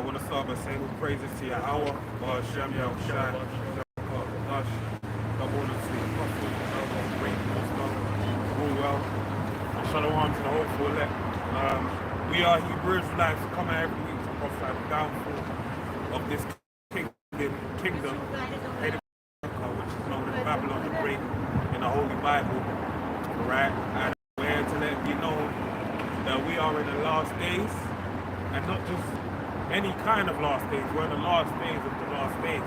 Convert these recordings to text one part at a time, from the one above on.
want to start by saying all praises to Yahweh, God, Shem, Yahushai, Dash, God, want to see Prophet, great Muslim, rule well, and Shalom to the hopeful elect. We are Hebrew Israelites who come out every week to prophesy the downfall of this kingdom, which is known as Babylon the Great in the Holy Bible, right? And we're here to let it be known that we are in the last days, and not just any kind of last days. We're in the last days of the last days.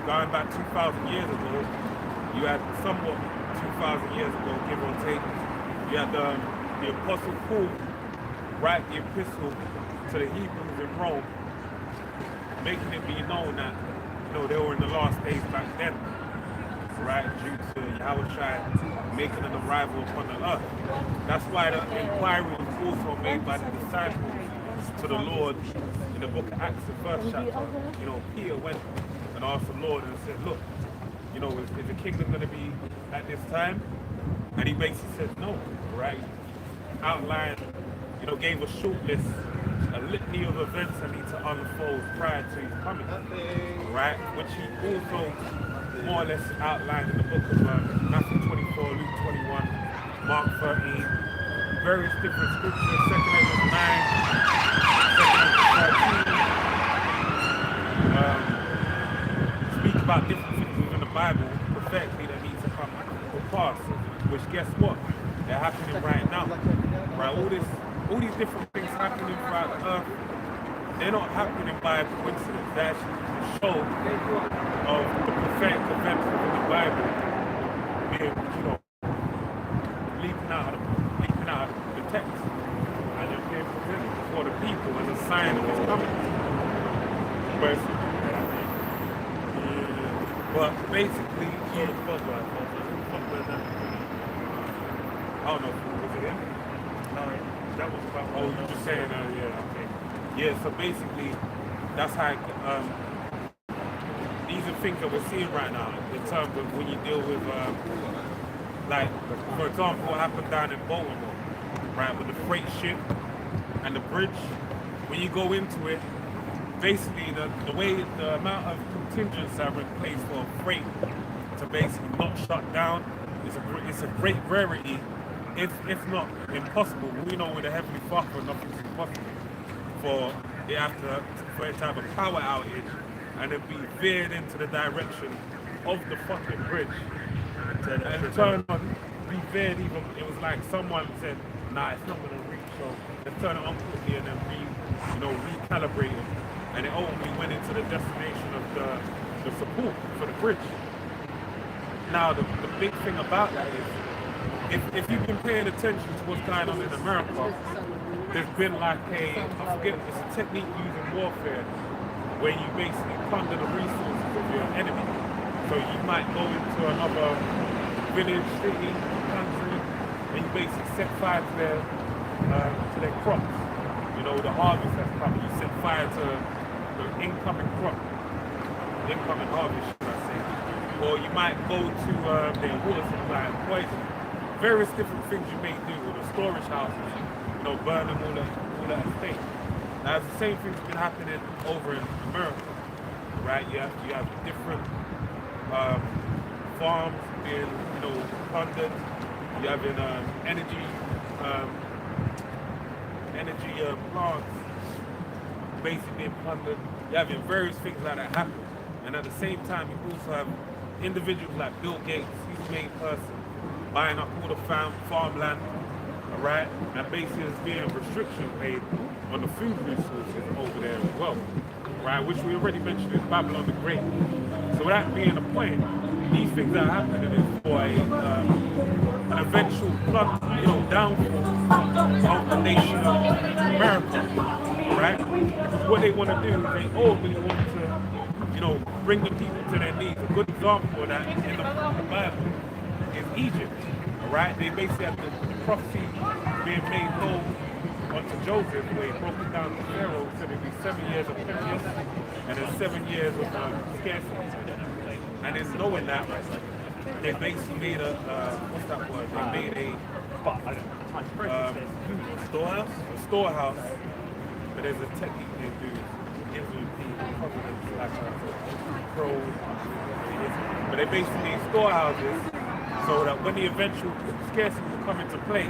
Going back 2,000 years ago, you had somewhat 2,000 years ago, give or take, you had the Apostle Paul write the epistle to the Hebrews in Rome, making it be known that they were in the last days back then, right? Due to Yahushua making an arrival upon the earth. That's why the inquiry was also made by the disciples to the Lord in the book of Acts, the first chapter. Peter went and asked the Lord and said, look, is the kingdom going to be at this time? And he basically said no, right? Outlined, gave a short list, a litany of events that need to unfold prior to his coming, right? Which he also more or less outlined in the book of Matthew 24, Luke 21, Mark 13, various different scriptures, 2 Corinthians 9, 2 speak about different things within the Bible prophetically that need to come to pass, which guess what? They're happening right now, right? All these different things happening throughout the earth, they're not happening by coincidence. They're actually a show of the prophetic events within the Bible being, leaping out of the text and then being presented before the people as a sign of his coming. But basically, I don't know, was it him? That was about. Oh, you just saying, yeah, okay. Yeah, so basically, that's how these are things that we're seeing right now in terms of when you deal with, like, for example, what happened down in Baltimore, right, with the freight ship and the bridge. When you go into it, basically, the amount of contingents that are in place for freight to basically not shut down it's a great rarity. If not impossible. We know with the Heavenly Father nothing's impossible for it to have a power outage and then be veered into the direction of the fucking bridge and turn on, be veered even. It was like someone said, nah, it's not gonna reach, so let's turn it on quickly and then recalibrate it, and it ultimately went into the destination of the support for the bridge. Now the big thing about that is, if you've been paying attention to what's going on in America, there's been like it's a technique used in warfare where you basically plunder the resources of your enemy. So you might go into another village, city, country, and you basically set fire to their crops. The harvest that's coming, you set fire to the incoming crop, incoming harvest, should I say. Or you might go to their water supply and poison. Various different things you may do with the storage houses, burn them all that estate. Now, the same thing's been happening over in America, right? You have different farms being, plundered. You have energy plants basically being plundered. You have various things like that happen. And at the same time, you also have individuals like Bill Gates, he's a main person, buying up all the farmland, all right? And basically there's being restrictions made on the food resources over there as well, right? Which we already mentioned is Babylon the Great. So with that being the point, these things are happening is for an eventual downfall of the nation of America, right? Because what they want to do is they ultimately want to, bring the people to their knees. A good example of that in the Bible is Egypt, all right? They basically had the prophecy being made known unto Joseph, where he broke it down to Pharaoh, said it'd be 7 years of plenteous and then 7 years of scarcity. And in knowing that, they basically made a, what's that word? They made a storehouse, but there's a technique they do. but they basically storehouses so that when the eventual scarcity will come into play,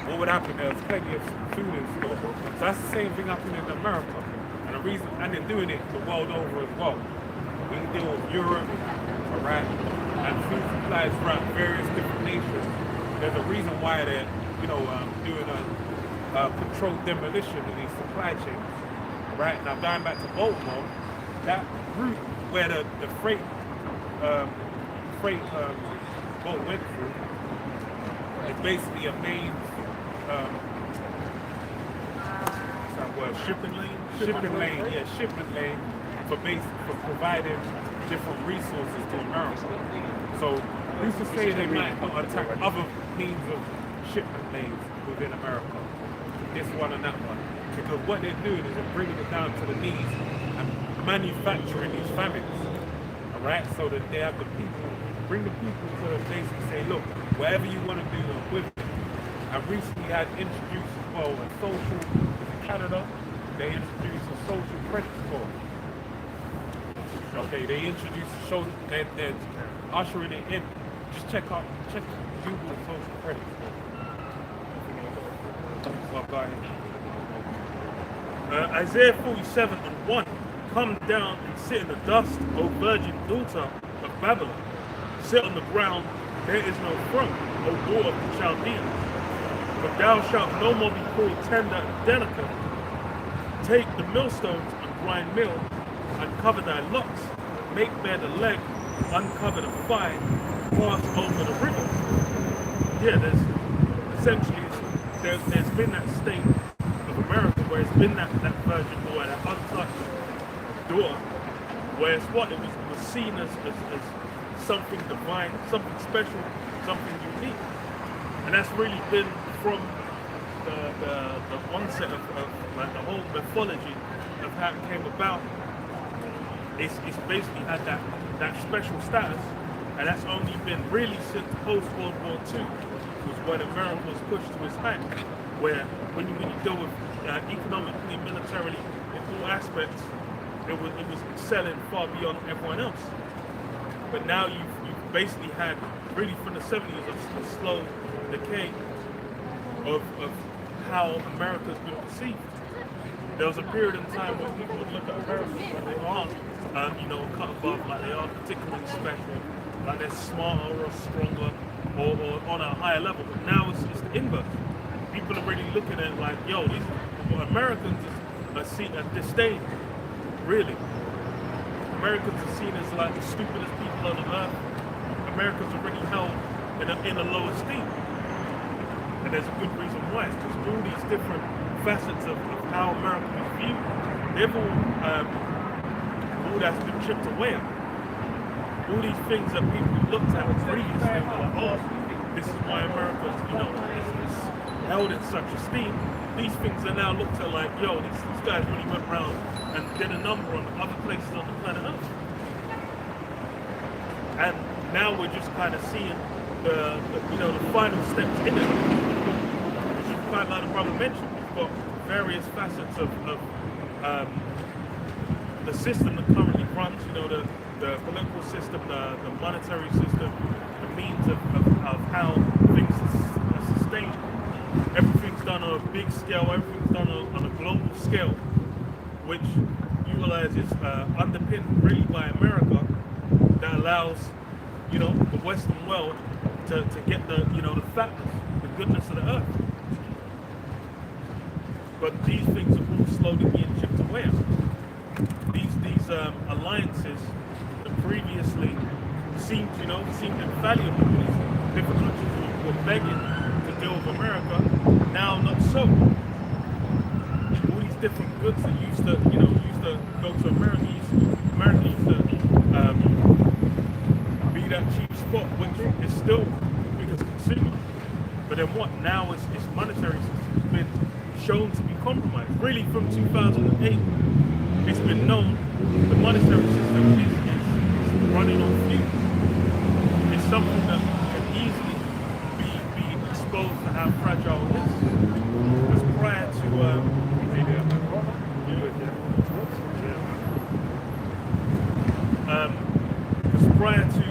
what would happen? There's plenty of food in store. So that's the same thing happening in America. And the reason, and they're doing it the world over as well. We can deal with Europe, Iraq, and food supplies throughout various different nations. There's a reason why they're, doing a controlled demolition in these supply chains. Right now, going back to Baltimore, that route where the freight boat went through is basically a main shipping lane for providing different resources to America. So who's to say they might not attack other means of shipment lanes within America? This one and that one. Because what they're doing is they're bringing it down to the knees and manufacturing these famines. Alright? So that they have the people, bring the people to basically say, look, whatever you want to do with it. I recently had introduced as well a social, in Canada, they introduced a social credit score. Okay, they introduced a social, they're ushering it in. Just check Google social credit score. Well, go ahead. Isaiah 47:1, come down and sit in the dust, O virgin daughter of Babylon. Sit on the ground, there is no throne, O daughter of the Chaldeans. But thou shalt no more be called tender and delicate. Take the millstones and grind meal, uncover thy locks, make bare the leg, uncover the thigh, pass over the river. Yeah, there's been that state of America where it's been that virgin boy, that untouched daughter, where it's what it was seen as something divine, something special, something unique. And that's really been from the onset of like the whole mythology of how it came about. It's basically had that special status, and that's only been really since post World War II, was when America was pushed to its height, where when you deal with economically, militarily, in all aspects, it was excelling far beyond everyone else. But now you've basically had, really from the 70s, a slow decay of how America's been perceived. There was a period in time when people would look at America and they aren't, cut above, like they aren't particularly special, like they're smarter or stronger or on a higher level. But now it's the inverse. People are really looking at it like, yo, Americans are seen as disdain, really. Americans are seen as like the stupidest people on the earth. Americans are really held in a low esteem. And there's a good reason why. It's because all these different facets of how America is viewed, they've all that's been chipped away at. All these things that people looked at previously were like, oh, this is why America is held in such esteem. These things are now looked at like, yo, these guys really went around and did a number on other places on the planet Earth. And now we're just kind of seeing the final steps in it. Which is quite like the brother mentioned. We've got various facets of the system that currently runs, the political system, the monetary system, the means of how things are sustained. Everything's done on a big scale, everything's done on a global scale, which utilizes underpinned really by America, that allows the Western world to get the fatness, the goodness of the earth. But these things are all slowly being chipped away at. These alliances that previously seemed invaluable. These different countries were begging to deal with America. Now not so. All these different goods that used to go to America used to be that cheap spot, which is still because consumer. But then what? Now it's monetary system has been shown to be compromised. Really, from 2008, it's been known the monetary system is running on fumes. It's something that can easily be exposed to how fragile it is. Because prior to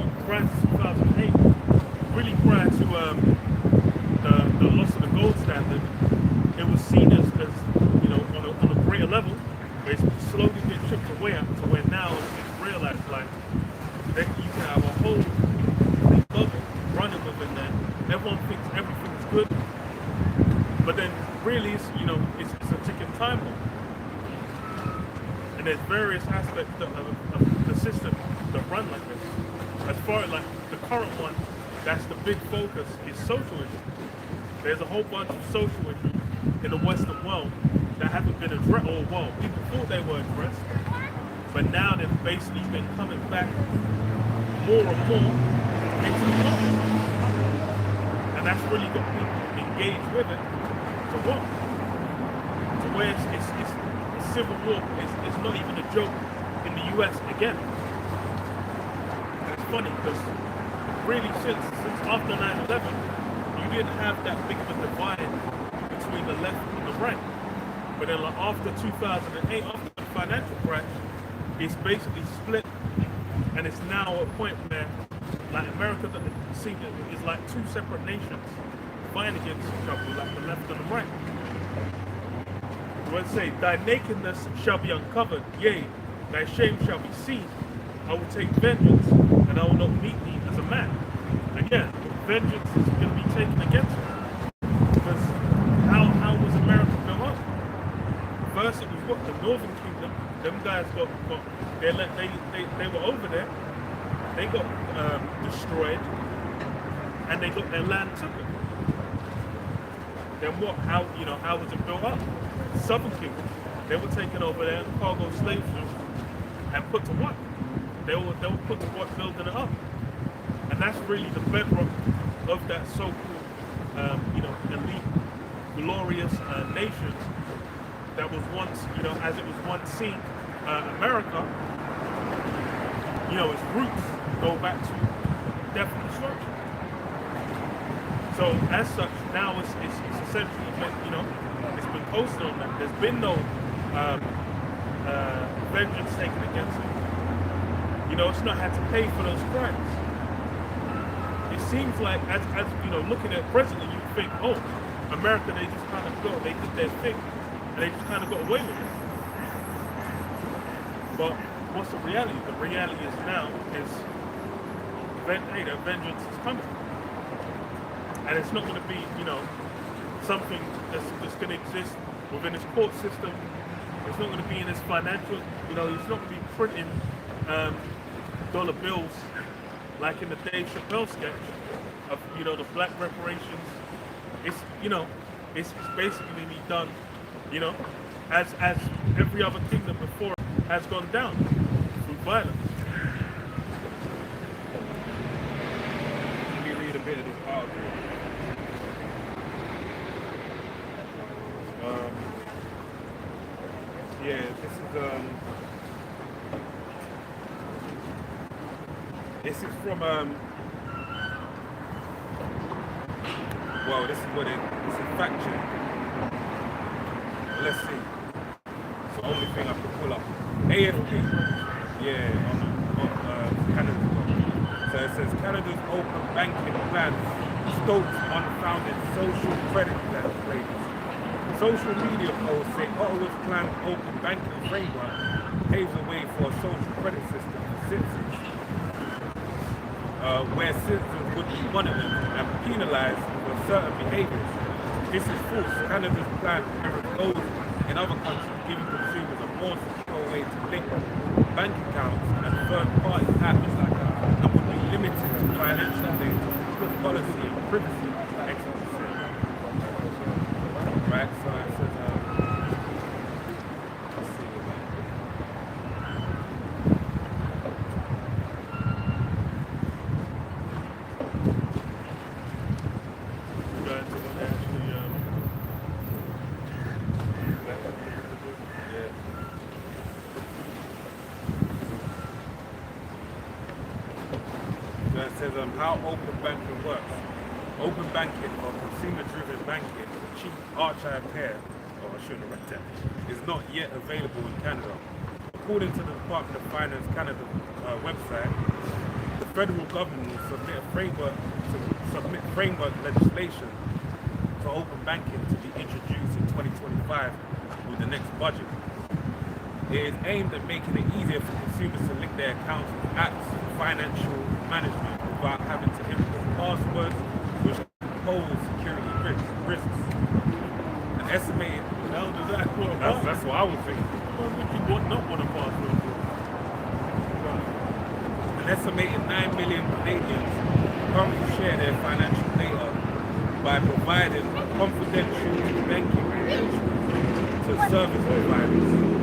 slowly get chipped away at to where now it's realized like that you can have a whole big bubble running within there. Everyone thinks everything's good, but then really it's, it's a ticking time bomb. And there's various aspects of the system that run like this. As far as like the current one, that's the big focus is social issues. There's a whole bunch of social issues in the Western world that haven't been addressed, or well, people thought they were addressed, but now they've basically been coming back more and more into the focus. And that's really got people engaged with it to what? To where it's civil war is not even a joke in the US again. And it's funny because really since after 9/11, you didn't have that big of a divide between the left and the right. But then like after 2008, after the financial crash, it's basically split, and it's now a point where like America is like two separate nations fighting against each other, like the left and the right. Let's say, thy nakedness shall be uncovered, yea, thy shame shall be seen. I will take vengeance, and I will not meet thee as a man. Again, vengeance is going to be taken against you. Because how was America built up? First, it was what? The Northern Kingdom. Them guys they were over there. They got destroyed, and they got their land taken. Then what? How was it built up? Southern Kingdom. They were taken over there, cargo slave ships, and put to work. They were put to work building it up, and that's really the bedrock of that so-called, elite, glorious nation that was once, as it was once seen, America. Its roots go back to death and destruction. So as such, now it's essentially been, it's been posted on that. There's been no vengeance taken against it. It's not had to pay for those crimes. It seems like, as looking at presently, you think, oh, America, they just kind of they did their thing, and they just kind of got away with it. But what's the reality? The reality is now is, hey, that vengeance is coming. And it's not going to be, something that's going to exist within its court system. It's not going to be in its financial, it's not going to be printing dollar bills like in the Dave Chappelle sketch of, the black reparations. It's basically be done, as every other kingdom before has gone down through violence. Let me read a bit of this article. This is from this is fact check. Let's see. It's the only thing I can pull up. AFP, on Canada. So it says Canada's open banking plans stokes unfounded social credit claims. Social media posts say Ottawa's planned open banking framework paves the way for a social credit system for citizens, where citizens would be monitored and penalized for certain behaviors. This is false. Canada's plan mirrors those in other countries, giving consumers a more secure way to link bank accounts and third-party apps and would be limited to financial data, good policy and privacy experts. Right, so it says, let's see what So it says how open banking works. Open banking or consumer-driven banking, the cheap archive care, or I shouldn't have read that, is not yet available in Canada. According to the Department of Finance Canada website, the federal government will submit framework legislation for open banking to be introduced in 2025 with the next budget. It is aimed at making it easier for consumers to link their accounts with apps for financial management without having to input passwords, which pose security risks. An estimated How does that work? that's what I would think. Why would you not want a password for? An estimated 9 million Canadians currently share their financial data by providing confidential banking to service providers.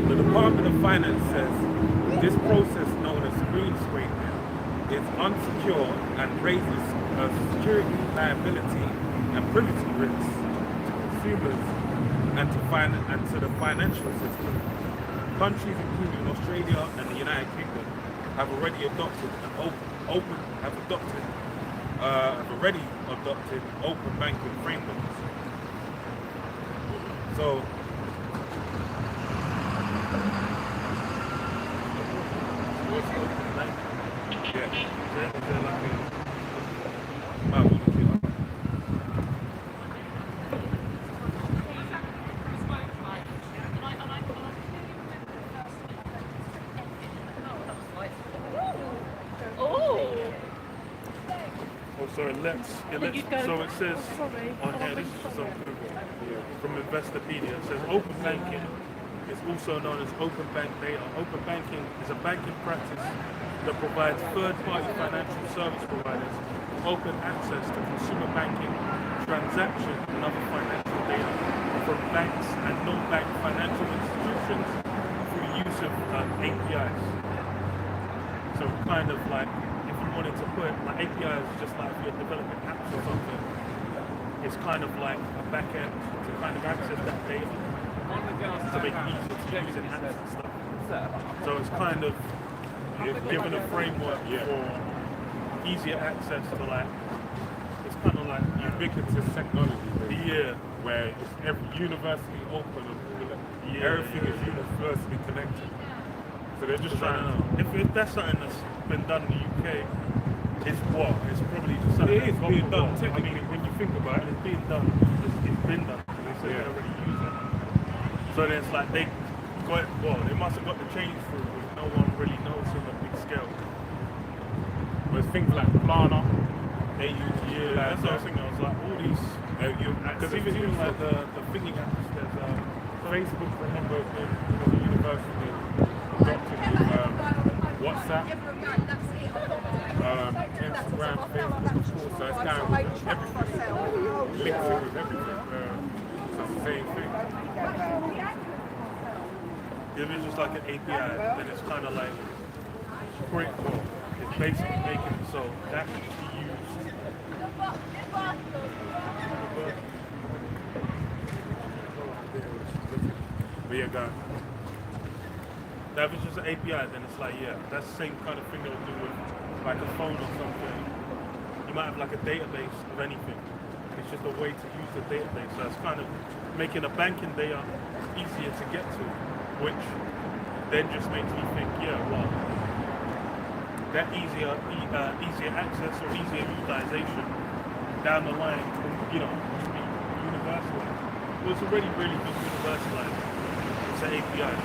The Department of Finance says this process, known as screen scraping, is unsecure and raises security liability and privacy risks to consumers and to the financial system. Countries including Australia and the United Kingdom have already adopted open banking frameworks. So So it says on here, this is just on Google, from Investopedia, it says open banking is also known as open bank data. Open banking is a banking practice that provides third-party financial service providers open access to consumer banking, transaction and other financial data from banks and non-bank financial institutions through the use of APIs. So kind of like, if you wanted to put like APIs, just like if you're developing apps or something, it's kind of like a back end to kind of access that data to make it easier to use in apps and stuff. So it's kind of given a framework for easier access to like, it's kind of like ubiquitous technology, yeah, where it's universally open and everything is universally connected. So they're just trying to. If that's something that's been done in the UK, it's probably just something It is that's being done. well. Technically, when you think about it, It's being done. It's been done. They say they already use it. So then it's like they got it. Well, they must have got the change through, which no one really knows on a big scale. whereas things like Klarna, they use That's what I was thinking. I was like, all these. because even like the thingy apps, there's Facebook, remember, the university adopted with WhatsApp, Instagram, Facebook, so it's kind of everything, links it with everything, so it's the same thing. If it's just like an API, then it's kind of like critical. It's basically making it so that can be used. But yeah, go. Now, if it's just an API, then it's like, yeah, that's the same kind of thing they'll do with like a phone or something. You might have like a database of anything. It's just a way to use the database. So it's kind of making a banking data easier to get to, which then just makes me think, yeah, well, that easier access or easier utilization down the line, you know, just be universalized. Well, it's already really been universalized. It's an API.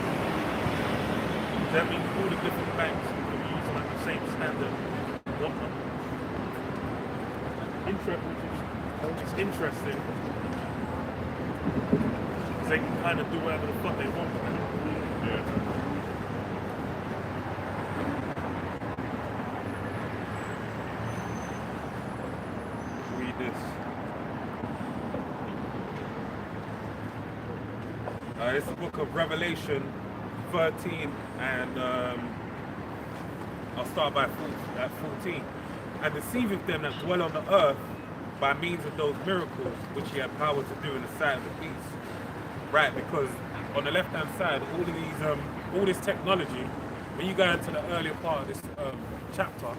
That means all the different banks can use like the same standard whatnot. Which is interesting. Because they can kind of do whatever the fuck they want with it. Yeah. Read this. It's the book of Revelation 13, and I'll start at 14. And deceiveth them that dwell on the earth by means of those miracles which he had power to do in the sight of the beast. Right, because on the left-hand side, all this technology, when you go into the earlier part of this chapter,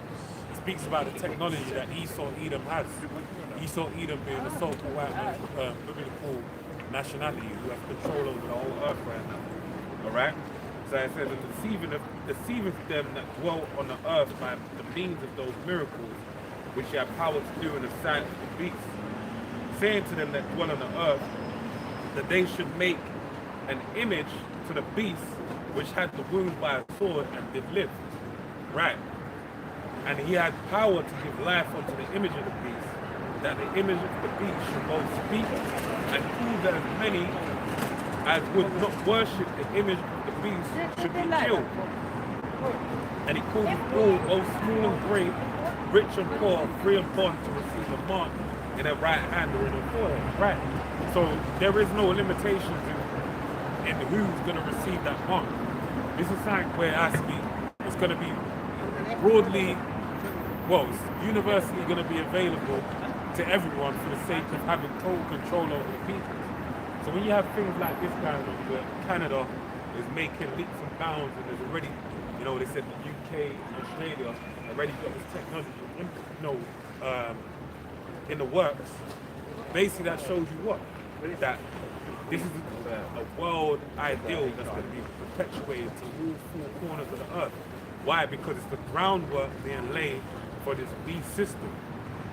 it speaks about the technology that Esau Edom has. Esau Edom being the so-called white biblical nationality who have control over the whole earth right now. All right. So it says, and deceiveth them that dwell on the earth by the means of those miracles which he had power to do in the sight of the beast, saying to them that dwell on the earth that they should make an image to the beast which had the wound by a sword and did live. Right. And he had power to give life unto the image of the beast, that the image of the beast should both speak and prove that as many as would not worship the image of the beast should be killed. And he called all, both small and great, rich and poor, free and bond, to receive a mark in their right hand or in their forehead. Right. So there is no limitations in who's going to receive that mark. This is something where actually it's going to be broadly, well, it's universally going to be available to everyone for the sake of having total control over the people. So when you have things like this kind of where Canada is making leaps and bounds, and there's already, you know, they said the UK and Australia already got this technology, in the works. Basically, that shows you what? That this is a world ideal that's going to be perpetuated to all four corners of the earth. Why? Because it's the groundwork being laid for this beast system,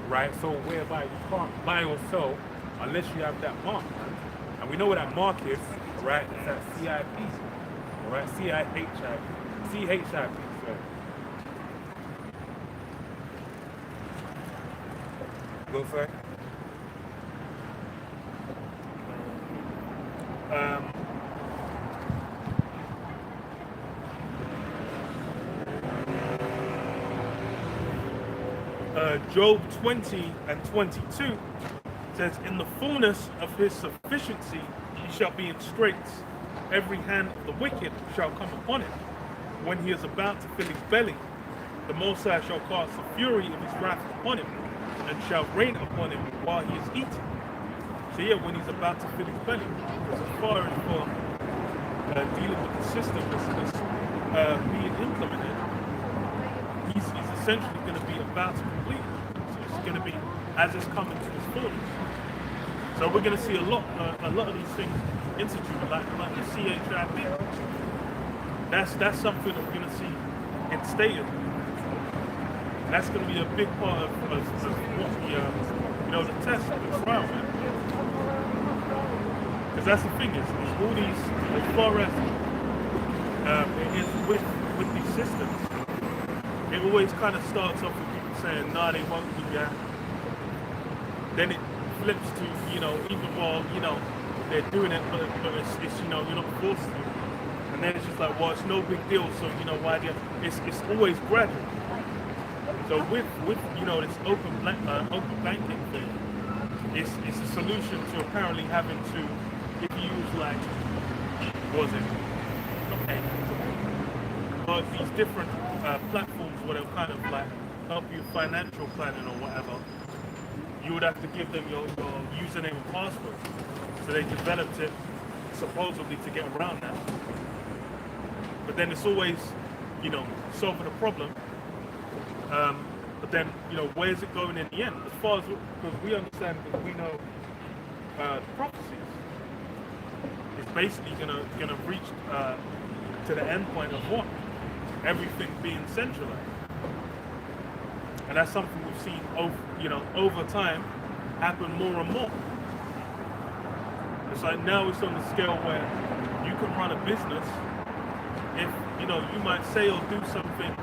right? So whereby you can't buy or sell unless you have that mark. And we know what that mark is, right? It's that CIP, right? CHIP, sorry. Go for it. Job 20 and 22 says, in the fullness of his sufficiency he shall be in straits. Every hand of the wicked shall come upon him. When he is about to fill his belly, the Most High shall cast the fury of his wrath upon him, and shall rain upon him while he is eating. So yeah, when he's about to fill his belly. Because as far as for dealing with the system that's being implemented, he's essentially going to be about to complete it. So it's going to be as it's coming to its fullness. So we're going to see a lot of these things instituted, like the CHIP. That's something that we're going to see instated. That's going to be a big part of what the test, the trial, man. Because that's the thing is all these, as far as it is with these systems, it always kind of starts off with people saying, nah, they won't do that. Then it flips to, even while, they're doing it, but it's you're not forced to. And then it's just like, well, it's no big deal, so, why do you, it's always gradual. So with this open banking thing, it's a solution to apparently having to, if you use like, what was it? Okay. But these different platforms where they'll kind of like help you financial planning or whatever, you would have to give them your username and password. So they developed it supposedly to get around that. But then it's always, solving a problem. But then, where's it going in the end? As far as, because we understand, because we know the prophecies, it's basically gonna reach to the end point of what? Everything being centralized. And that's something we've seen over time happen more and more. It's like now it's on the scale where you can run a business if you might say or do something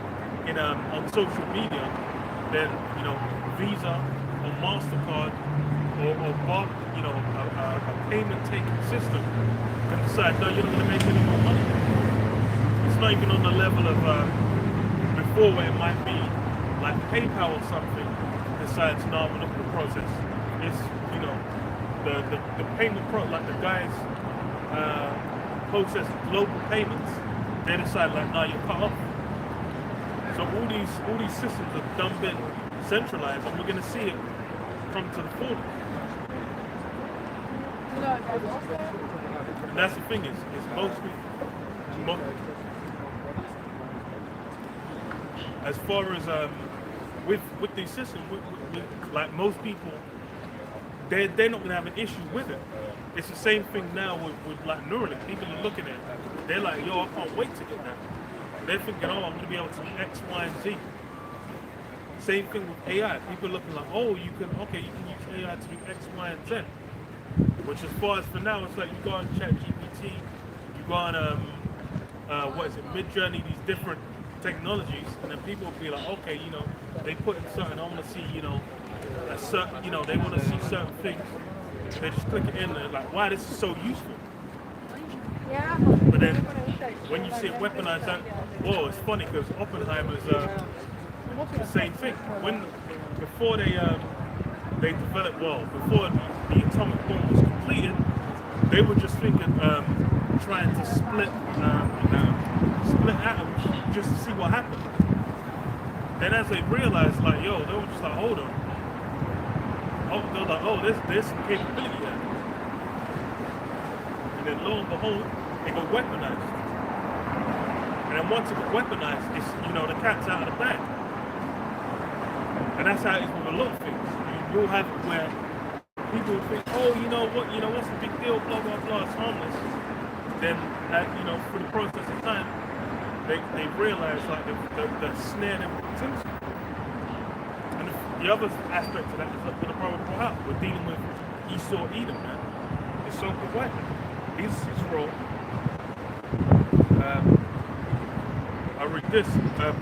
in on social media, then Visa or MasterCard or a payment taking system can decide, no, you're not going to make any more money. It's not even on the level of before where it might be like PayPal or something decides, no, we're not going to process. It's the payment like the guys process global payments. They decide like, no, you're cut off. So all these systems have done been centralized, and we're going to see it come to the fore. And that's the thing is mostly as far as with these systems, with like most people, they're not going to have an issue with it. It's the same thing now with like Neuralink. People are looking at it. They're like, yo, I can't wait to get that. They're thinking, oh, I'm going to be able to do X, Y, and Z. Same thing with AI. People are looking like, oh, you can use AI to do X, Y, and Z. Which as far as for now, it's like you go on ChatGPT, you go on what is it, Mid-Journey, these different technologies, and then people will be like, okay, you know, they put in certain, I want to see, you know, a certain, you know, they want to see certain things. They just click it in and they're like, wow, this is so useful. But then when you see it weaponized, that, whoa, it's funny because Oppenheimer's the same thing. Before they developed, well, before the atomic bomb was completed, they were just thinking, trying to split atoms just to see what happened. Then as they realized, like, yo, they were just like, hold on. Oh, they're like, oh, there's some capability there. And then lo and behold, it got weaponized. And then once it got weaponized, it's, you know, the cat's out of the bag. And that's how it is with a lot of things. You'll have it where people think, oh, you know, what's the big deal, blah, blah, blah, it's harmless. Then, you know, through the process of time, they realize, like, the snare they put into. And the other aspect of that is what the brother brought out. We're dealing with Esau Edom, man. It's so good way. He's his role. I read this,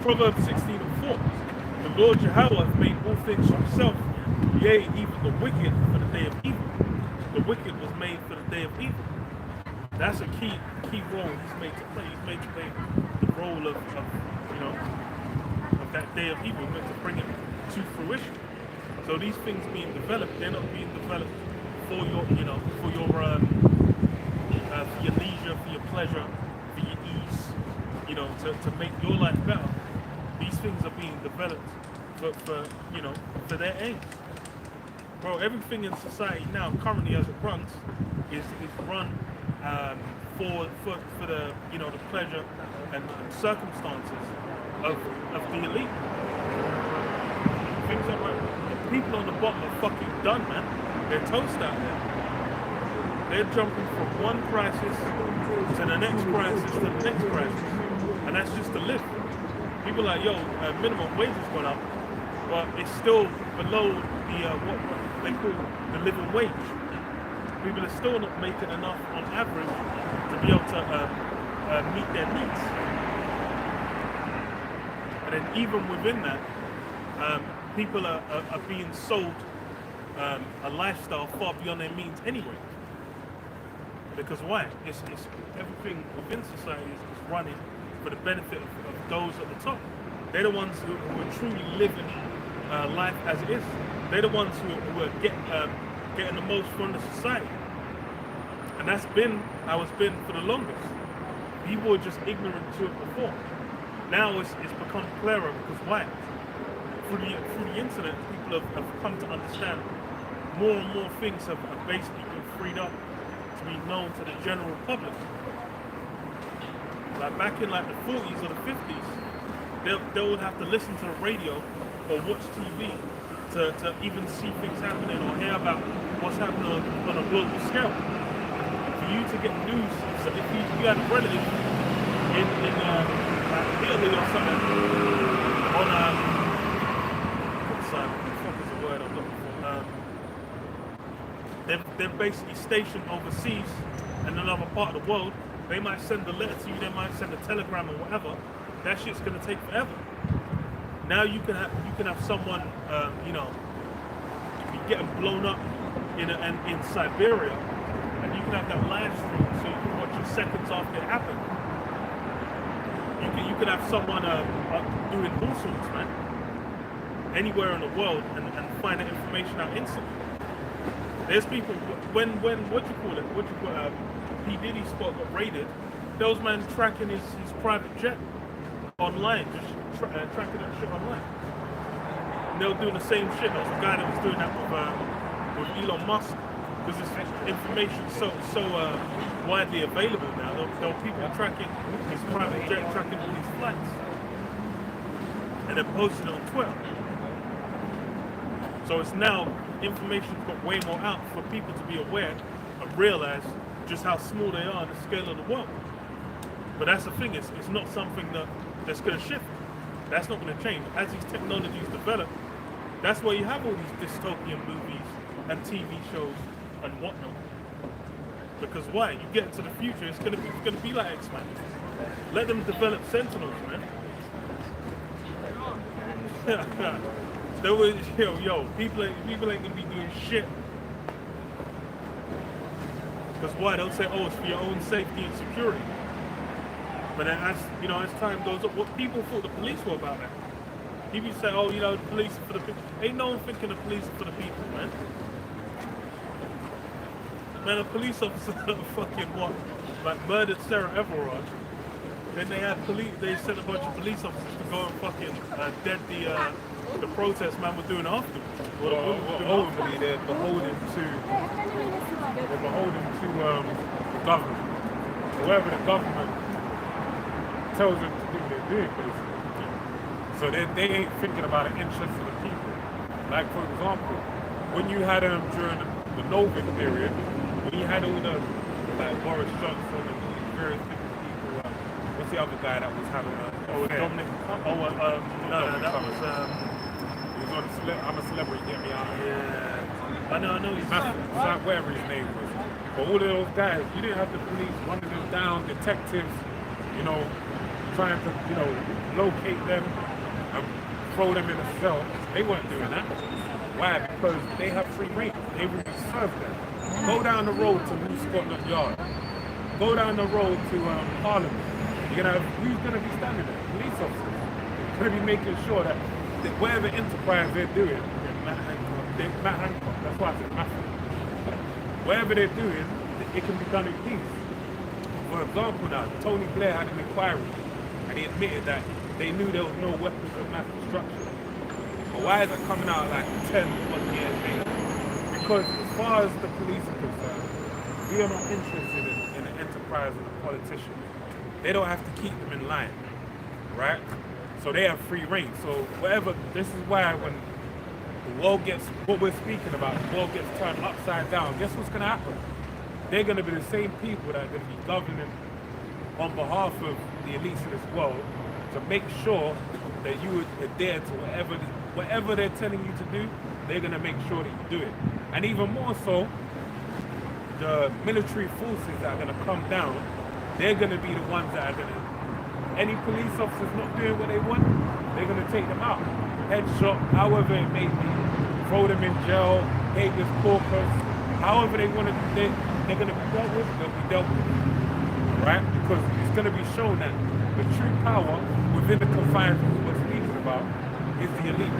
Proverbs 16:4. The Lord Jehovah hath made all things for himself, yea, even the wicked for the day of evil. The wicked was made for the day of evil. That's a key role he's made to play. He's made to play the role of you know, of that day of evil, meant to bring it to fruition. So these things being developed, they're not being developed for your, you know, for your leisure, for your pleasure, for your ease, you know, to make your life better. These things are being developed for you know, for their aims. Bro, everything in society now, currently as it runs, is run for the, you know, the pleasure and circumstances of the elite. Things are like, people on the bottom are fucking done, man. They're toast out there. They're jumping from one crisis to the next crisis to the next crisis, and that's just to live. People are like, yo, minimum wage has gone up, but it's still below the what they call the living wage. People are still not making enough on average to be able to meet their needs. And then even within that, people are being sold a lifestyle far beyond their means anyway. Because why? It's everything within society is running for the benefit of those at the top. They're the ones who are truly living life as it is. They're the ones who are getting the most from the society. And that's been how it's been for the longest. People were just ignorant to it before. Now it's become clearer because why? Through the internet, people have come to understand more and more things have basically been freed up to be known to the general public. Like back in like the 40s or the 50s, they would have to listen to the radio or watch TV to even see things happening or hear about what's happening on a global scale. For you to get news, so if you had a relative in like Italy or something on what the fuck is the word I'm looking for? They're basically stationed overseas in another part of the world. They might send a letter to you, they might send a telegram or whatever. That shit's gonna take forever. Now you can have someone, you know, getting blown up in Siberia, and you can have that live stream so you can watch it seconds after it happened. You can have someone doing all sorts, man, anywhere in the world, and find that information out instantly. There's people when P. Diddy's spot got raided, there was man tracking his private jet online, just tracking that shit online. And they were doing the same shit. There was a guy that was doing that with Elon Musk, because this information is so widely available now. There were people tracking his private jet, tracking all these flights, and then posting it on Twitter. So it's now, information's got way more out for people to be aware and realize just how small they are on the scale of the world. But that's the thing, it's not something that's going to shift. That's not going to change. As these technologies develop, that's why you have all these dystopian movies and TV shows and whatnot. Because why? You get into the future, it's gonna be like X-Men. Let them develop Sentinels, man. There was people ain't gonna be doing shit. Because why? They'll say, oh, it's for your own safety and security. But then as time goes up, what people thought the police were about that. People say, oh, the police are for the people. Ain't no one thinking the police are for the people, man. Man, a police officer fucking what? Like murdered Sarah Everard. Then they sent a bunch of police officers to go and fucking dead the protest man were doing afterwards. Well, ultimately they're beholden to the government. Whatever the government tells them to do, they're doing basically. So they ain't thinking about the interests of the people. Like for example, when you had during the Novik period, when you had all the like Boris Johnson and all these various different people, what's the other guy that was having Dominic. I'm a celebrity, get me out of here. Yeah. I know. He's like whatever his name was. But all of those guys, you didn't have the police running them down, detectives, trying to, locate them and throw them in a cell. They weren't doing that. Why? Because they have free reign. They will serve them. Go down the road to New Scotland Yard. Go down the road to Parliament. Who's gonna be standing there? Police officers. Gonna be making sure that whatever enterprise they're doing, Matt Hancock, that's why I said Matthew. Whatever they're doing, it can be done in peace. For example now, Tony Blair had an inquiry and he admitted that they knew there was no weapons of mass destruction. But why is it coming out like 10 years later? Because as far as the police are concerned, we are not interested in the enterprise of the politician. They don't have to keep them in line, right? So they have free reign. So this is why when the world gets, what we're speaking about, the world gets turned upside down, guess what's going to happen? They're going to be the same people that are going to be governing on behalf of the elites of this world to make sure that you adhere to whatever they're telling you to do, they're going to make sure that you do it. And even more so, the military forces that are going to come down, they're going to be the ones that are going to, any police officers not doing what they want, they're going to take them out. Headshot, however it may be, throw them in jail, habeas corpus, however they want to, they're going to be dealt with, they'll be dealt with. Right? Because it's going to be shown that the true power within the confines of what we're speaking about is the elite.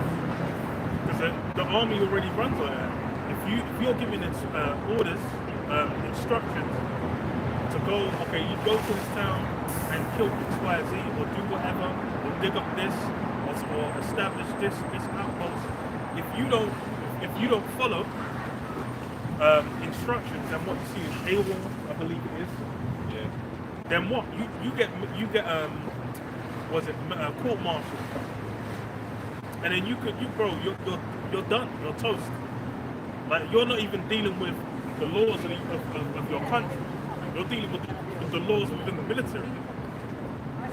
Because the army already runs on that. If you're giving orders, instructions to go, okay, you go to this town and kill XYZ or do whatever, or dig up this, or establish this outpost. If you don't follow instructions, and what you see is AWOL, I believe it is. Yeah. Then what? You get court martial, and then you're done. You're toast. Like you're not even dealing with the laws of your country. You're dealing with the laws within the military.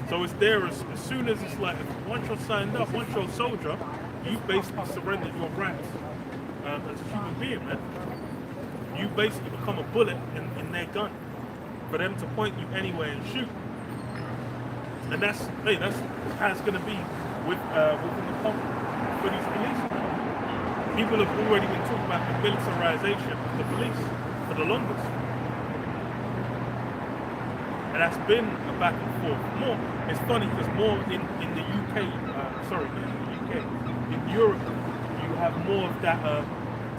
So it's there as soon as it's like, once you're signed up, once you're a soldier, you basically surrendered your rights as a human being, man. You basically become a bullet in their gun for them to point you anywhere and shoot. And that's how it's going to be within the country for these police. People have already been talking about the militarization of the police for the longest. And that's been a back and forth. More, it's funny because more in the UK, in Europe, you have more of that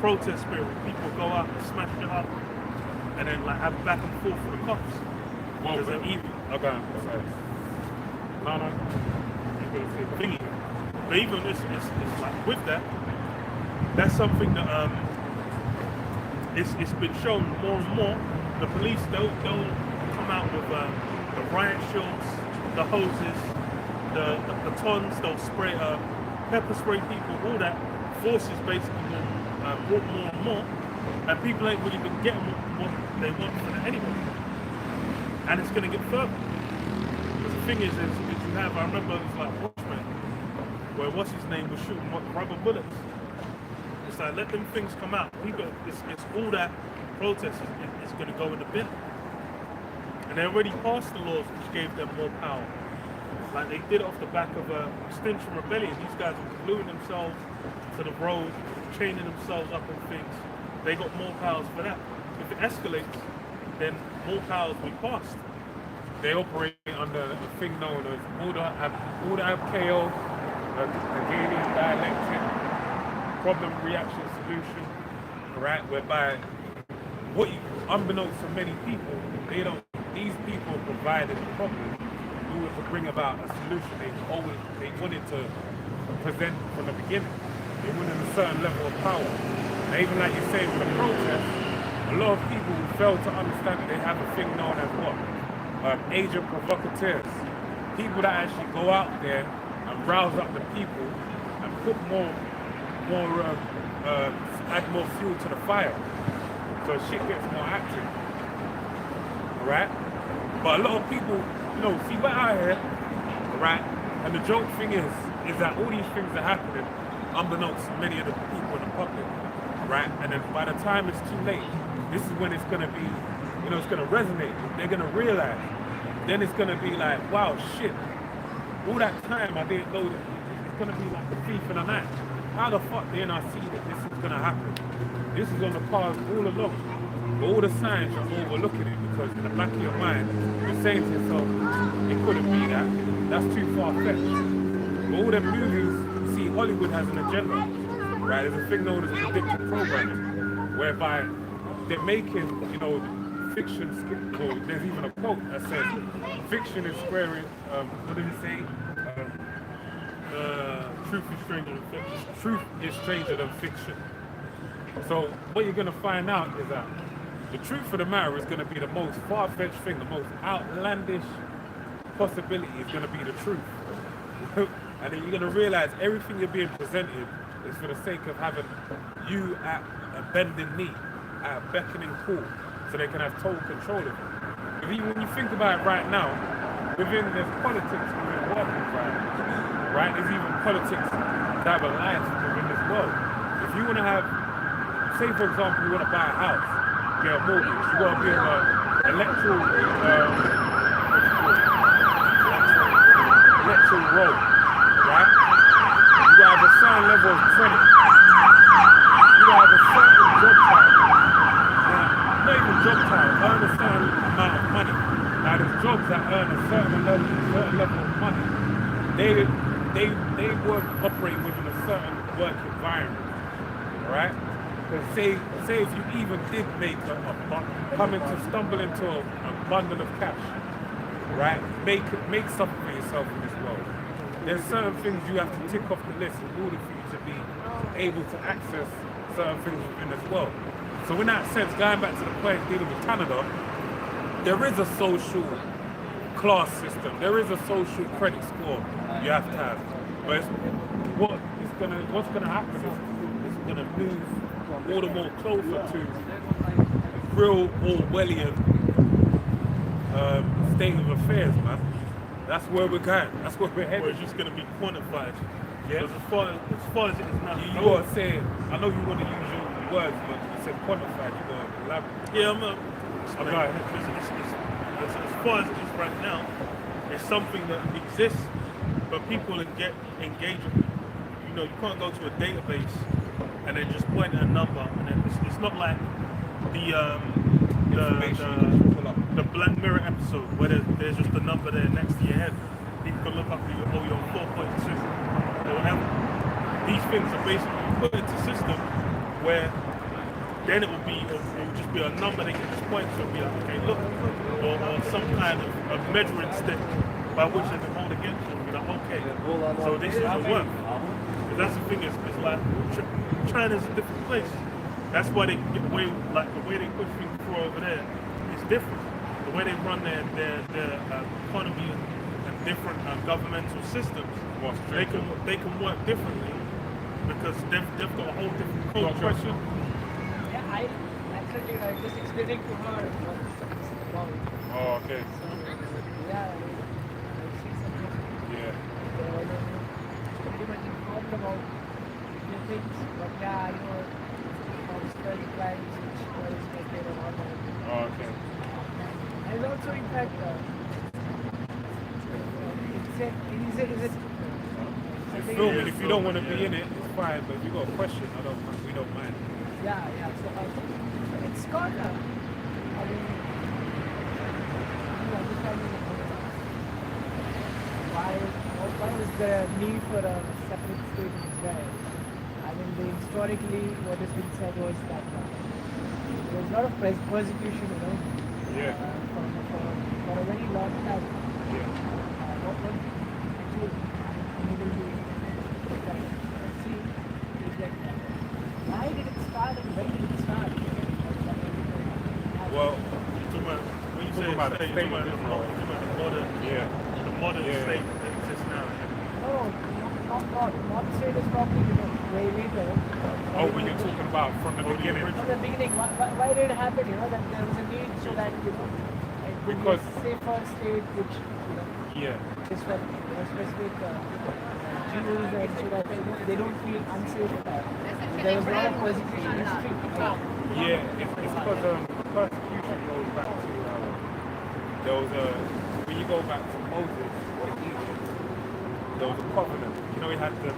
protest spirit. People go out and smash it up, and then like have back and forth for the cops. Well, because they're evil. Okay, sorry. No. Thingy. But even it's like with that, that's something that it's been shown more and more. The police they'll come out with the riot shields, the hoses, the batons. They'll spray pepper spray people. All that forces basically brought more and more, and people ain't really been getting what they want from it anyway. And it's going to get further. Because the thing is you have, I remember it was like Watchmen, where what's his name was shooting rubber bullets. It's like, let them things come out. People, it's all that protest is going to go in the bin. And they already passed the laws which gave them more power. Like they did it off the back of a Extinction Rebellion. These guys were gluing themselves to the road, chaining themselves up and things. They got more powers for that. If it escalates, then more powers will be passed. They operate under a thing known as order KO, the Hegelian dialectic, problem reaction solution, right? Whereby unbeknownst to many people, these people provided the problem. Who were to bring about a solution they wanted to present from the beginning. They wanted a certain level of power. And even like you say with the protest, a lot of people fail to understand that they have a thing known as what? Agent provocateurs. People that actually go out there and rouse up the people and put add more fuel to the fire. So shit gets more active. Alright? But a lot of people, see, we're out here, right? And the joke thing is that all these things are happening unbeknownst to many of the people in the public, right? And then by the time it's too late, this is when it's going to be, it's going to resonate. They're going to realize. Then it's going to be like, wow, shit. All that time I didn't know that it's going to be like the thief in the night. How the fuck didn't I see that this is going to happen? This is on the cards all along. But all the signs you're overlooking it because in the back of your mind, you're saying to yourself, it couldn't be that. That's too far-fetched. But all them movies, see, Hollywood has an agenda, right? There's a thing known as predictive programming, whereby they're making, fiction. Well, there's even a quote that says, "Fiction is squaring." What did it say? Truth is stranger than fiction. Truth is stranger than fiction. So what you're going to find out is that the truth of the matter is going to be the most far-fetched thing, the most outlandish possibility is going to be the truth. And then you're going to realize everything you're being presented is for the sake of having you at a bending knee, at a beckoning call, so they can have total control of it. When you think about it right now, there's politics within work environments, right? There's even politics that have alliance within this world. If you want to have, say for example, you want to buy a house, get a mortgage, you got to be on an electoral road, right? You got to have a certain level of credit. You got to have a certain job title. Not even job title, earn a certain amount of money. Now there's jobs that earn a certain level of money. They work operating within a certain work environment, right? Because say if you even did stumble into a bundle of cash, right? Make something for yourself in this world. There's certain things you have to tick off the list in order for you to be able to access certain things within this world. So in that sense, going back to the point dealing with Canada, there is a social class system. There is a social credit score you have to have. But what's gonna happen is it's gonna move all the more closer to real Orwellian state of affairs, man. That's where we're going. That's where we're headed. Where it's just going to be quantified. Yeah. As far as it is now. You are saying, I know you want to use your words, but you said quantified. You got to elaborate. Yeah, I'm right. As far as it is right now, it's something that exists, but people get engaged. You can't go to a database and then just point at a number, and then it's not like the Black Mirror episode where there's just a number there next to your head. People can look up to you, you're 4.2 or whatever. These things are basically put into a system where then it will just be a number they can just point to and be like, okay, look, or some kind of measuring stick by which they can hold against you and be like, okay, so this is the work. Because that's the thing, it's like China's a different place. That's why they get away, like the way they push things through over there is different. The way they run their economy and different governmental systems, they can work differently because they've got a whole different culture. Yeah, I just explaining to her what it's about. Oh, okay. So, yeah, I see something. Yeah. Pretty much informed about the things, but yeah, about different tribes which were respected and all that. Oh, okay. And also, in fact, is it If you don't want to be in it, it's fine. But if you got a question, we don't mind. Yeah, yeah. So it's called. I mean, you understand why is the need for a separate state in Israel? I mean, historically, what has been said was that there was a lot of persecution, Yeah. for a very long time. Yeah. What actually able to see is that why did it start and when did it start? Well, When you talking say about the state, state you're of talking about the modern, yeah. the modern Yeah. state that exists now. Not state is probably way later. Oh, when you're talking about from the beginning. From the beginning, why did it happen? That there was a need so that it could be a Because- safer state which Yeah. is for specific Jews and so that they don't feel unsafe. There was a lot of persecution history. Yeah, it's because persecution goes back to there was a when you go back to Moses in Egypt, there was a covenant. You know, he had the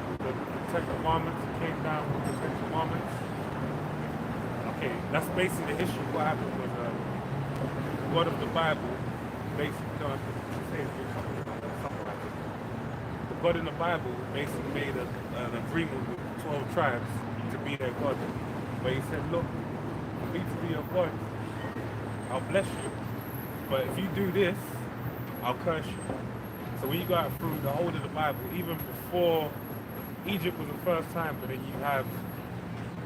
Ten Commandments that came down with the Ten Commandments. Okay, that's basically the history. What happened was God of the Bible basically something like it. The God in the Bible basically made an agreement with 12 tribes to be their God. But he said, look, for me to be your God, I'll bless you. But if you do this, I'll curse you. So when you go out through the whole of the Bible, even before Egypt was the first time, but then you have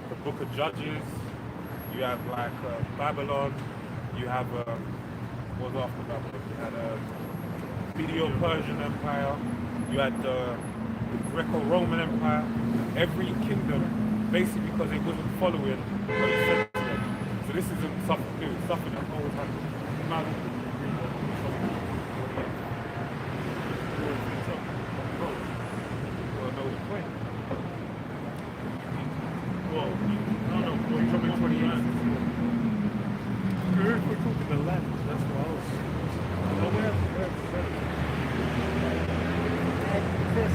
the book of Judges, you have like Babylon, you have what was after Babylon? You had Medo-Persian Empire, you had the Greco-Roman Empire. Every kingdom, basically because they wasn't following what he said to them. So this isn't something new, it's something that always happened. We're talking the land, that's what I was. But where And this,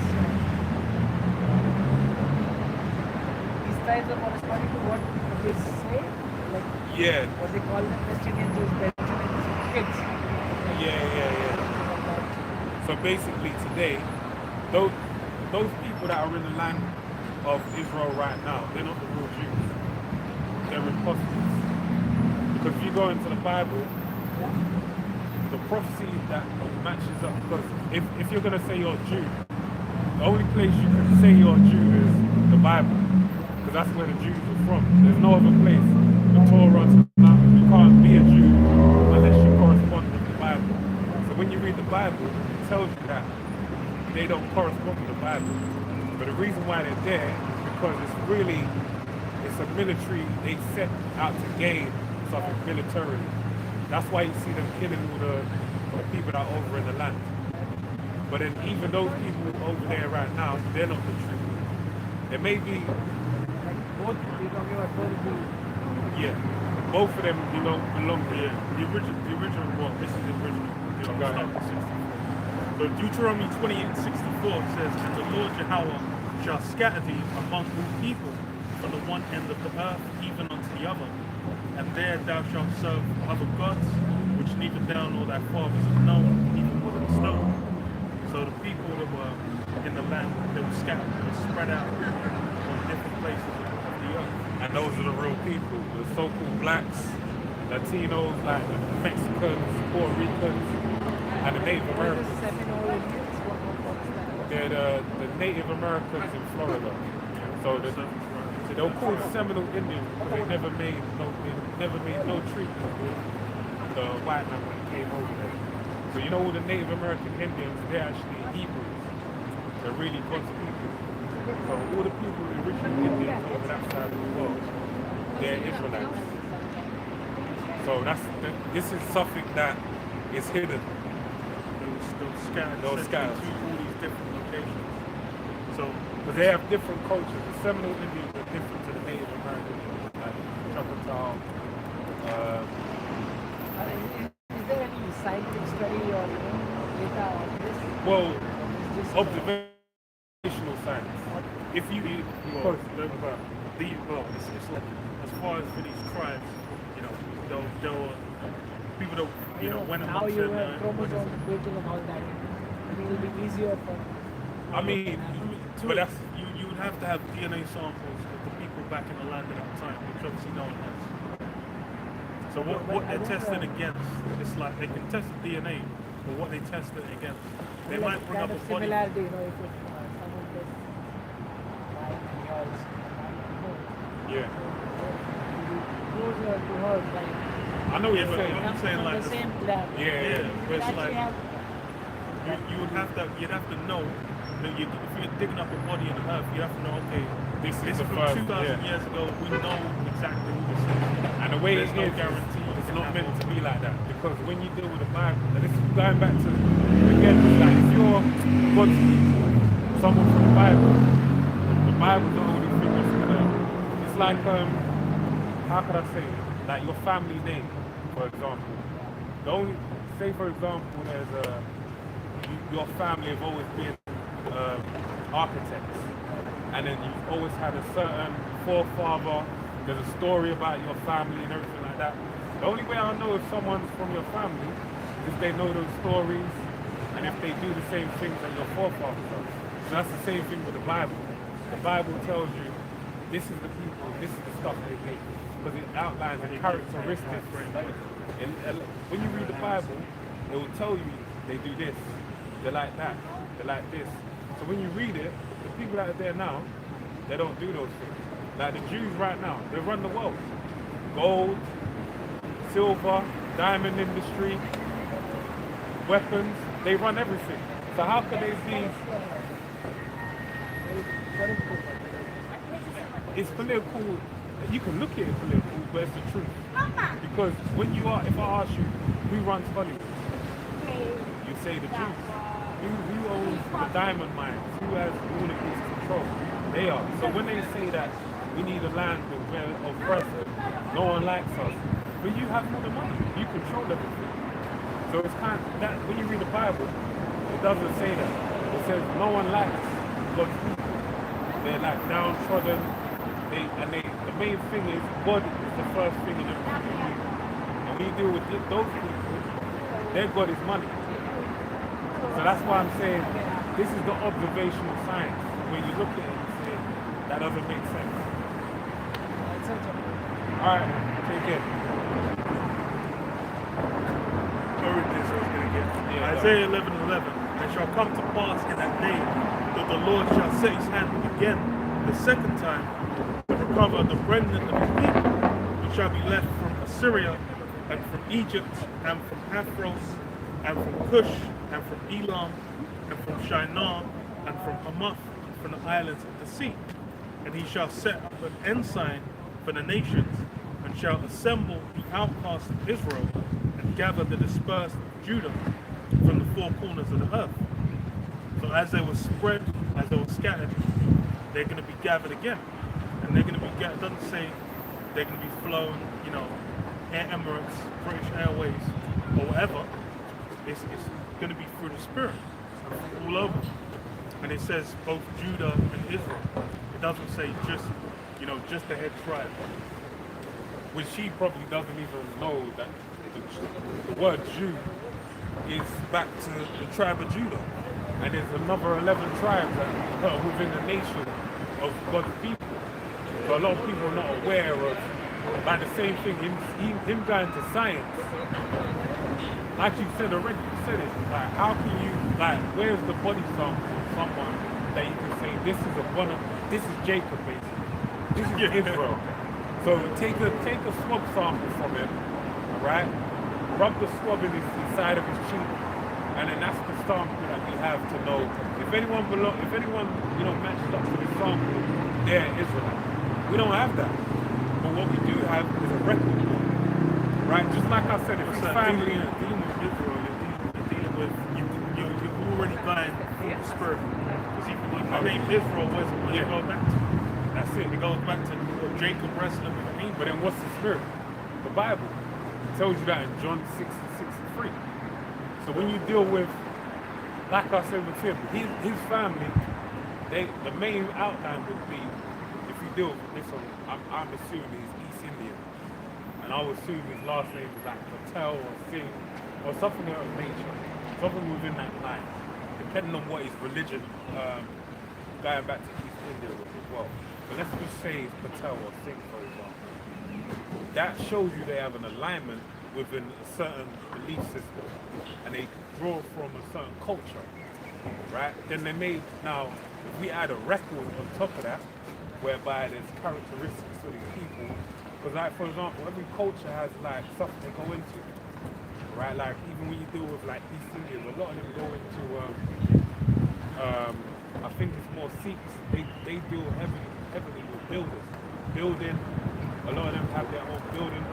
these tribes are corresponding to what they say, like Yeah, what they call the Palestinians is Benjamin's kids. yeah. So basically today, those people that are in the land of Israel right now, they're not the real Jews. They're imposters. Because if you go into the Bible, the prophecy that matches up, because if you're going to say you're a Jew, the only place you can say you're a Jew is the Bible. Because that's where the Jews are from. There's no other place. The Torah, you can't be a Jew unless you correspond with the Bible. So when you read the Bible, it tells you that they don't correspond with the Bible. But the reason why they're there is because it's a military, they set out to gain something militarily. That's why you see them killing all the people that are over in the land. But then even those people over there right now, they're not the truth. There may be, Both, you're talking about both the yeah, both of them belong here. the original, well, this is the original. Oh, go ahead. So Deuteronomy 28:64 says, and the Lord Yahweh shall scatter thee among all people from the one end of the earth even unto the other. And there thou shalt serve other gods, which neither thou nor thy fathers have known, even wood and stone. So the people that were in the land, they were scattered, they were spread out on different places of the earth. And those are the real people, the so-called blacks, Latinos, like the Mexicans, Puerto Ricans, and the Native Americans. Seminole Indians. What's that? They're the Native Americans in Florida. So they're called Seminole Indians because they never made no treatment with the white man when he came over there. So you know all the Native American Indians, they're actually Hebrews. They're really God's people. So all the people, the original Indians over that side of the world, they're Israelites. So this is something that is hidden. They were scattered, Those scattered. to all these different locations. So Because they have different cultures. The Seminole Indians are different to the Native American Indians. Like, Is there any scientific study or data on this? Well, It's just observational science. If you Well, it's like as far as for these tribes, you know, they'll people that went now amongst you them. have chromosome dating and all that. I think it'll be easier for. I mean, but that's you would have to have DNA samples of the people back in the land at that time, which obviously no one has. So what they're testing against, it's like they can test the DNA, but what they test it against, they like might bring up kind a of body. similarity, if someone gets mine and yours, yeah. closer to hers, like I know what Yeah, you're but saying. I'm saying from like the this, same lab. Yeah. but it's Actually like have you'd have to know that if you're digging up a body in the earth, you have to know, okay, This is this the is from first, 2,000 years ago. We know exactly who this is. And the way There's it no is, guarantee you it's can not have meant all. to be like that. Because when you deal with the Bible, and this is going back to, again, it's like if you're God's people, someone from the Bible's the only thing that's gonna, it's like, how could I say it? Like your family name, for example. The only, say for example, there's your family have always been architects. And then you've always had a certain forefather, there's a story about your family and everything like that. The only way I know if someone's from your family is if they know those stories and if they do the same things that your forefathers do. So that's the same thing with the Bible. The Bible tells you this is the people, this is the stuff they did. Because it outlines the characteristics. And when you read the Bible, it will tell you they do this, they're like that, they're like this. So when you read it, the people that are there now, they don't do those things. Like the Jews right now, they run the world. Gold, silver, diamond industry, weapons, they run everything. So how can they be, it's political, you can look at it political, but it's the truth. Because when you are, if I ask you, who runs Hollywood? You say the Jews. Who owns the diamond mines? Who has all of this control? They are. So when they say that we need a land of person, no one likes us, but you have all the money, you control everything. So it's kind of that when you read the Bible, it doesn't say that. It says no one likes God's people. They're like downtrodden. The main thing is God is the first thing in everything you do. And when you deal with those people, their God is money. So that's why I'm saying this is the observational science. When you look at it and say, that doesn't make sense. Alright, take care. Where is this I was going to get? Yeah, Isaiah 11:11. It shall come to pass in that day that the Lord shall set his hand again the second time to recover the remnant of his people, which shall be left from Assyria and from Egypt and from Pathros and from Cush and from Elam and from Shinar and from Hamath and from the islands of the sea. And he shall set up an ensign for the nations and shall assemble the outcasts of Israel and gather the dispersed of Judah from the four corners of the earth. So as they were spread, as they were scattered, they're going to be gathered again. And they're going to be gathered, doesn't say they're going to be flown, Air Emirates, British Airways, or whatever. It's going to be through the Spirit, all over. And it says both Judah and Israel. It doesn't say just the head tribe. Which she probably doesn't even know that the word Jew is back to the tribe of Judah. And there's another 11 tribes that are within the nation of God's people. So a lot of people are not aware of, like the same thing, him going to science. Like you said already, you said it. Like how can you, where's the body sample of someone that you can say this is Jacob basically. This is Israel. So take a swab sample from him, alright? Rub the swab in the side of his cheek, and then that's the sample that we have to know if anyone matched up to the sample, they're Israelite. We don't have that. But what we do have is a record. Right? Just like I said, if it's family, dealing with Israel, you're dealing with you're already going through the Spirit. Because the name Israel was when you go back to. that's it. It goes back to Jacob wrestling with an angel. But then what's the spirit? The Bible. tells you that in John 6:63. So when you deal with, like I said with him, his family, the main outline would be, if you deal with this one, I'm assuming he's East Indian. And I would assume his last name is like Patel or Singh or something of that nature. Something within that line. Depending on what his religion, going back to East India was as well. But let's just say it's Patel or Singh, for example. That shows you they have an alignment within a certain belief system. And they draw from a certain culture, right? Then they made, now, if we add a record on top of that, whereby there's characteristics for these people, because like, for example, every culture has like stuff they go into, right? Like even when you deal with like East Indians, a lot of them go into, I think it's more Sikhs, they deal heavily with builders. Building, a lot of them have their own building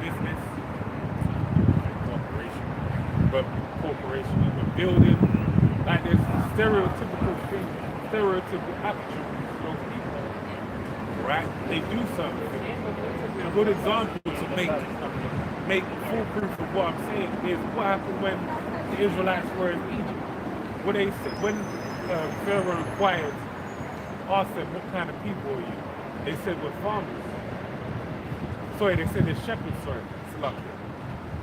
business, corporation, even building, like there's stereotypical things, stereotypical attributes of those people, right? They do something. A good example to make foolproof of what I'm saying is what happened when the Israelites were in Egypt. When Pharaoh inquired, asked them, what kind of people are you? They said, we're farmers. Sorry, they said they're shepherds, it's lucky.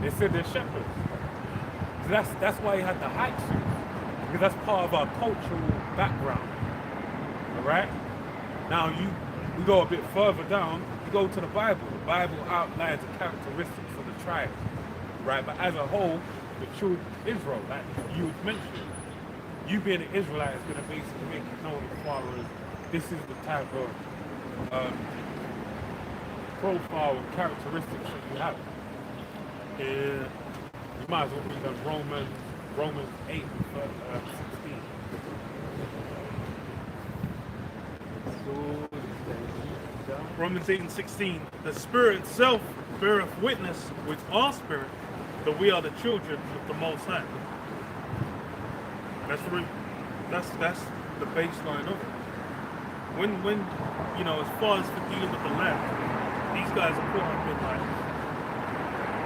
They said they're shepherds. So that's why he had the hike suits, because that's part of our cultural background. Alright? Now we go a bit further down, you go to the Bible. The Bible outlines the characteristics of the tribes. Right? But as a whole, the children of Israel, like you was mentioning, you being an Israelite is going to basically make it known as far as this is the type of profile and characteristics that you have. You might as well read on Romans 8, 16. Romans 8:16. The Spirit itself beareth witness with our spirit that we are the children of the Most High. That's the baseline of it. When you know, as far as for dealing with the land, these guys are caught up in like,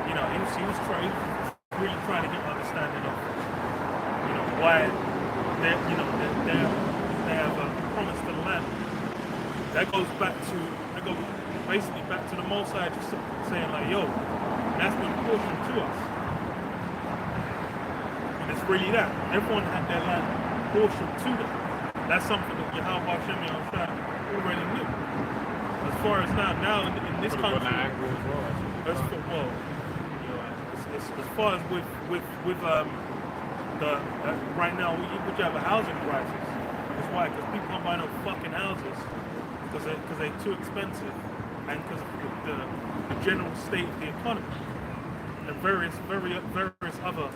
you know, he was really trying to get an understanding of, you know, why they have a promise to the land. That goes basically back to the Most High, just saying like, yo, that's been portioned to us. And it's really that. Everyone had their land portioned to them. That's something that Yahweh Hashem already knew. As far as now in this country, as far as with right now we have a housing crisis. That's why, because people aren't buying no fucking houses because they're too expensive, and because of the general state of the economy and various other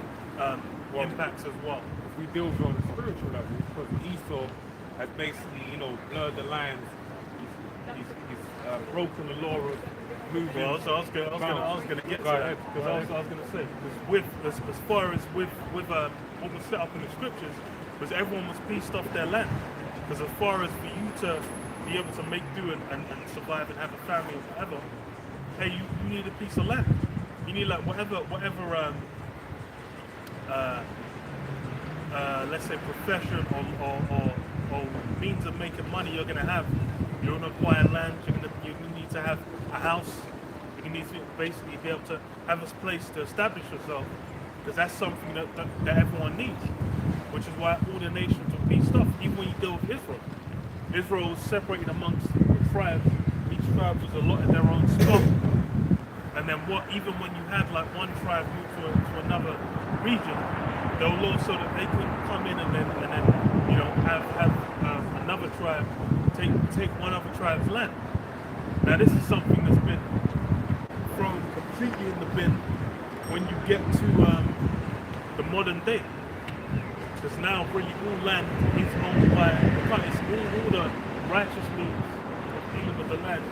impacts as well. If we deal with it on a spiritual level, because Esau has basically, you know, blurred the lines. He's broken the law of moving. Well, so I was gonna get to that, because I was gonna say, because as far as with what was set up in the scriptures, was everyone was pieced off their land. Because as far as for you to be able to make do and survive and have a family or whatever, hey, you need a piece of land. You need like whatever let's say profession or means of making money you're gonna have. You're gonna acquire land. You need to have a house. You need to basically be able to have a place to establish yourself, because that's something that everyone needs. Which is why all the nations were pieced off. Even when you deal with Israel, Israel was separated amongst the tribes. Each tribe was allotted their own stock. And then even when you had like one tribe move to another region, they were laws so that they couldn't come in and then you know have another tribe take one other tribe's land. Now this is something that's been thrown completely in the bin when you get to the modern day. Because now really all land is owned by all the righteous means of dealing with the land.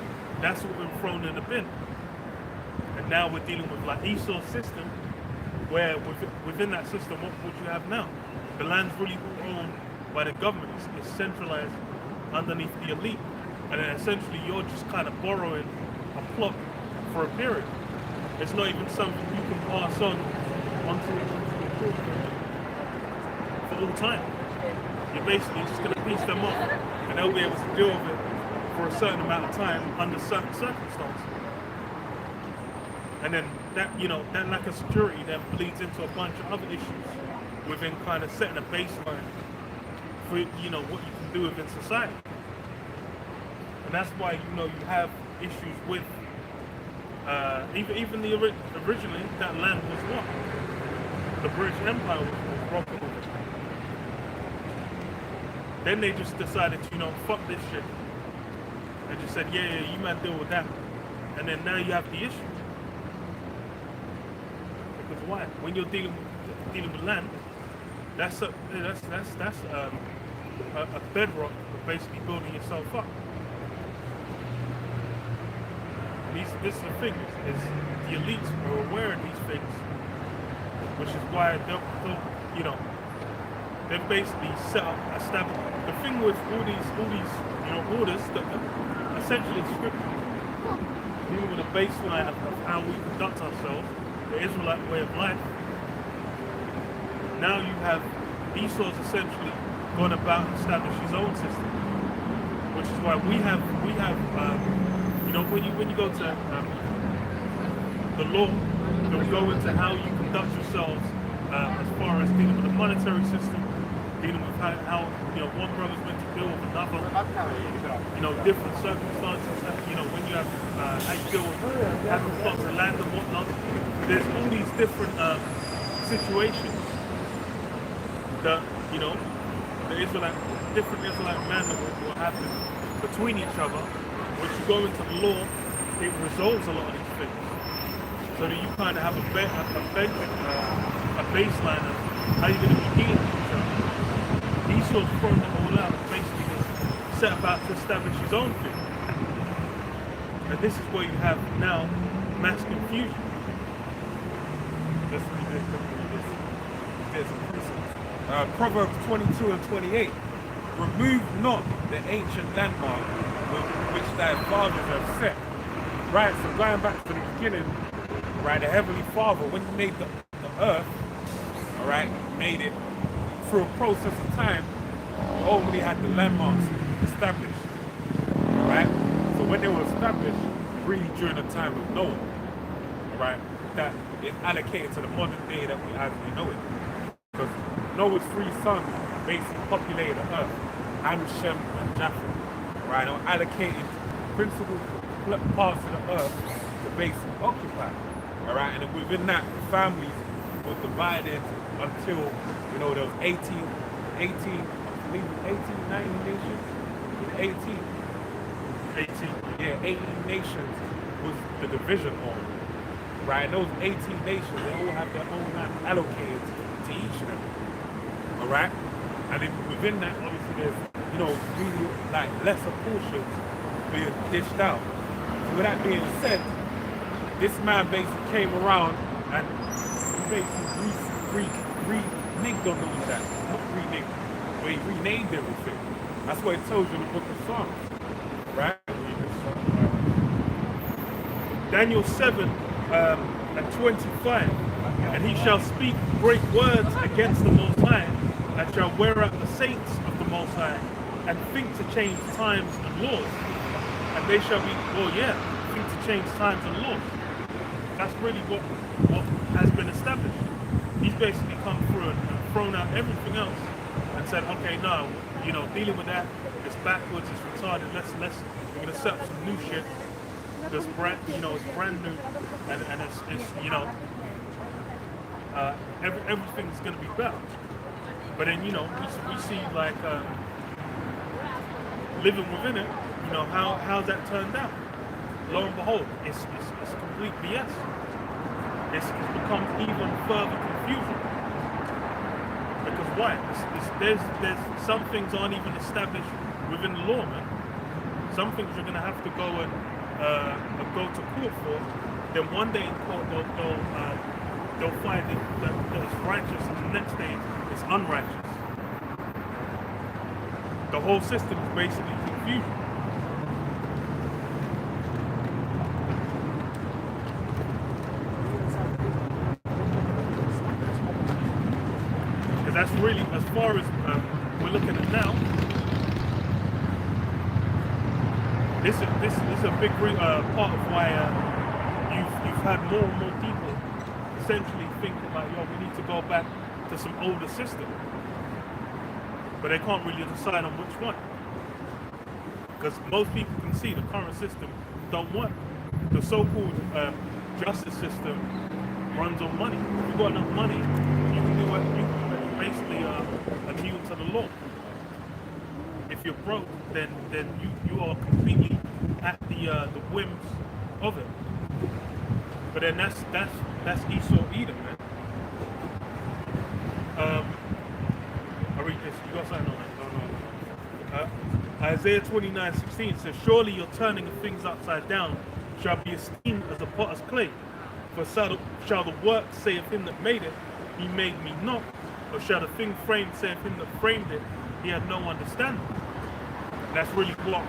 That's what been thrown in the bin. And now we're dealing with like Esau's system, where within that system, what you have now? The land's really all owned by the government. It's centralized underneath the elite. And then essentially you're just kind of borrowing a plot for a period. It's not even something you can pass on onto your children for all time. You're basically just going to piece them off, and they'll be able to deal with it for a certain amount of time under certain circumstances. And then that, that lack of security then bleeds into a bunch of other issues within kind of setting a baseline for, what you can do within society. And that's why, you have issues with, even originally, that land was what? The British Empire was broken over. Then they just decided to, fuck this shit. And just said, yeah, you might deal with that. And then now you have the issue. Because why? When you're dealing with land, that's a bedrock of basically building yourself up. This is the thing, is the elites are aware of these things, which is why they've basically established. The thing with all these orders that are essentially scripted, dealing with a baseline of how we conduct ourselves, the Israelite way of life. Now you have Esau's essentially gone about and established his own system, which is why we have when you go to the law, then we go into how you conduct yourselves as far as dealing with the monetary system, dealing with how one brother's meant to deal with another, different circumstances, when you have how you deal with having plots of land and whatnot. There's all these different situations that the different Israelite men that will happen between each other. Which you go into the law, it resolves a lot of these things. So that you kind of have a baseline of how you're going to be dealing with each other. Esau's thrown it all out and basically just set about to establish his own thing. And this is where you have now mass confusion. Proverbs 22 and 28. Remove not the ancient landmark which thy fathers have set. Right, so going back to the beginning, right, the Heavenly Father, when he made the earth, all right, made it through a process of time, he already had the landmarks established, right? So when they were established, really during the time of Noah, all right, that is allocated to the modern day that we as we know it. Because Noah's 3 sons basically populated the earth, Ham, Shem, and Japheth. Right, or allocated principal parts of the earth to basically occupy. All right, and then within that, the families were divided until there was 18, 90 nations. 18 nations was the division on. Right, and those 18 nations, they all have their own land allocated to each of them. All right, and then within that, obviously, there's really like lesser portions being dished out. So with that being said, this man basically came around and he basically reneged on all of that. Not reneged, but he renamed everything. That's what it tells you in the book of Psalms. Right? Daniel 7 and 25. And he shall speak great words against the Most High, and shall wear out the saints of the Most High, and think to change times and laws. And they shall be, think to change times and laws. That's really what has been established. He's basically come through and thrown out everything else and said, okay, no, dealing with that, it's backwards, it's retarded, we're gonna set up some new shit that's brand, it's brand new, and it's everything's gonna be better. But then, we see like living within it, how's that turned out? Lo and behold, it's complete BS. It's become even further confusing. Because why? There's some things aren't even established within the law, man. Some things you're gonna have to go and go to court for. Then one day in court they'll find that it's righteous, and the next day it's unrighteous. The whole system is basically confusion. far as we're looking at now, this is a big part of why you've had more and more people essentially thinking like, yo, we need to go back to some older system, but they can't really decide on which one, because most people can see the current system don't work. The so-called justice system runs on money. If you've got enough money, you can do what you basically immune to the law. If you're broke, then you are completely at the whims of it. But then that's Esau Edom, man. I read this. You got something on it? No. Isaiah 29:16 says, "Surely your turning of things upside down shall be esteemed as a potter's clay. For shall the work say of him that made it, he made me not? Or shall the thing framed say of him that framed it, he had no understanding?" That's really what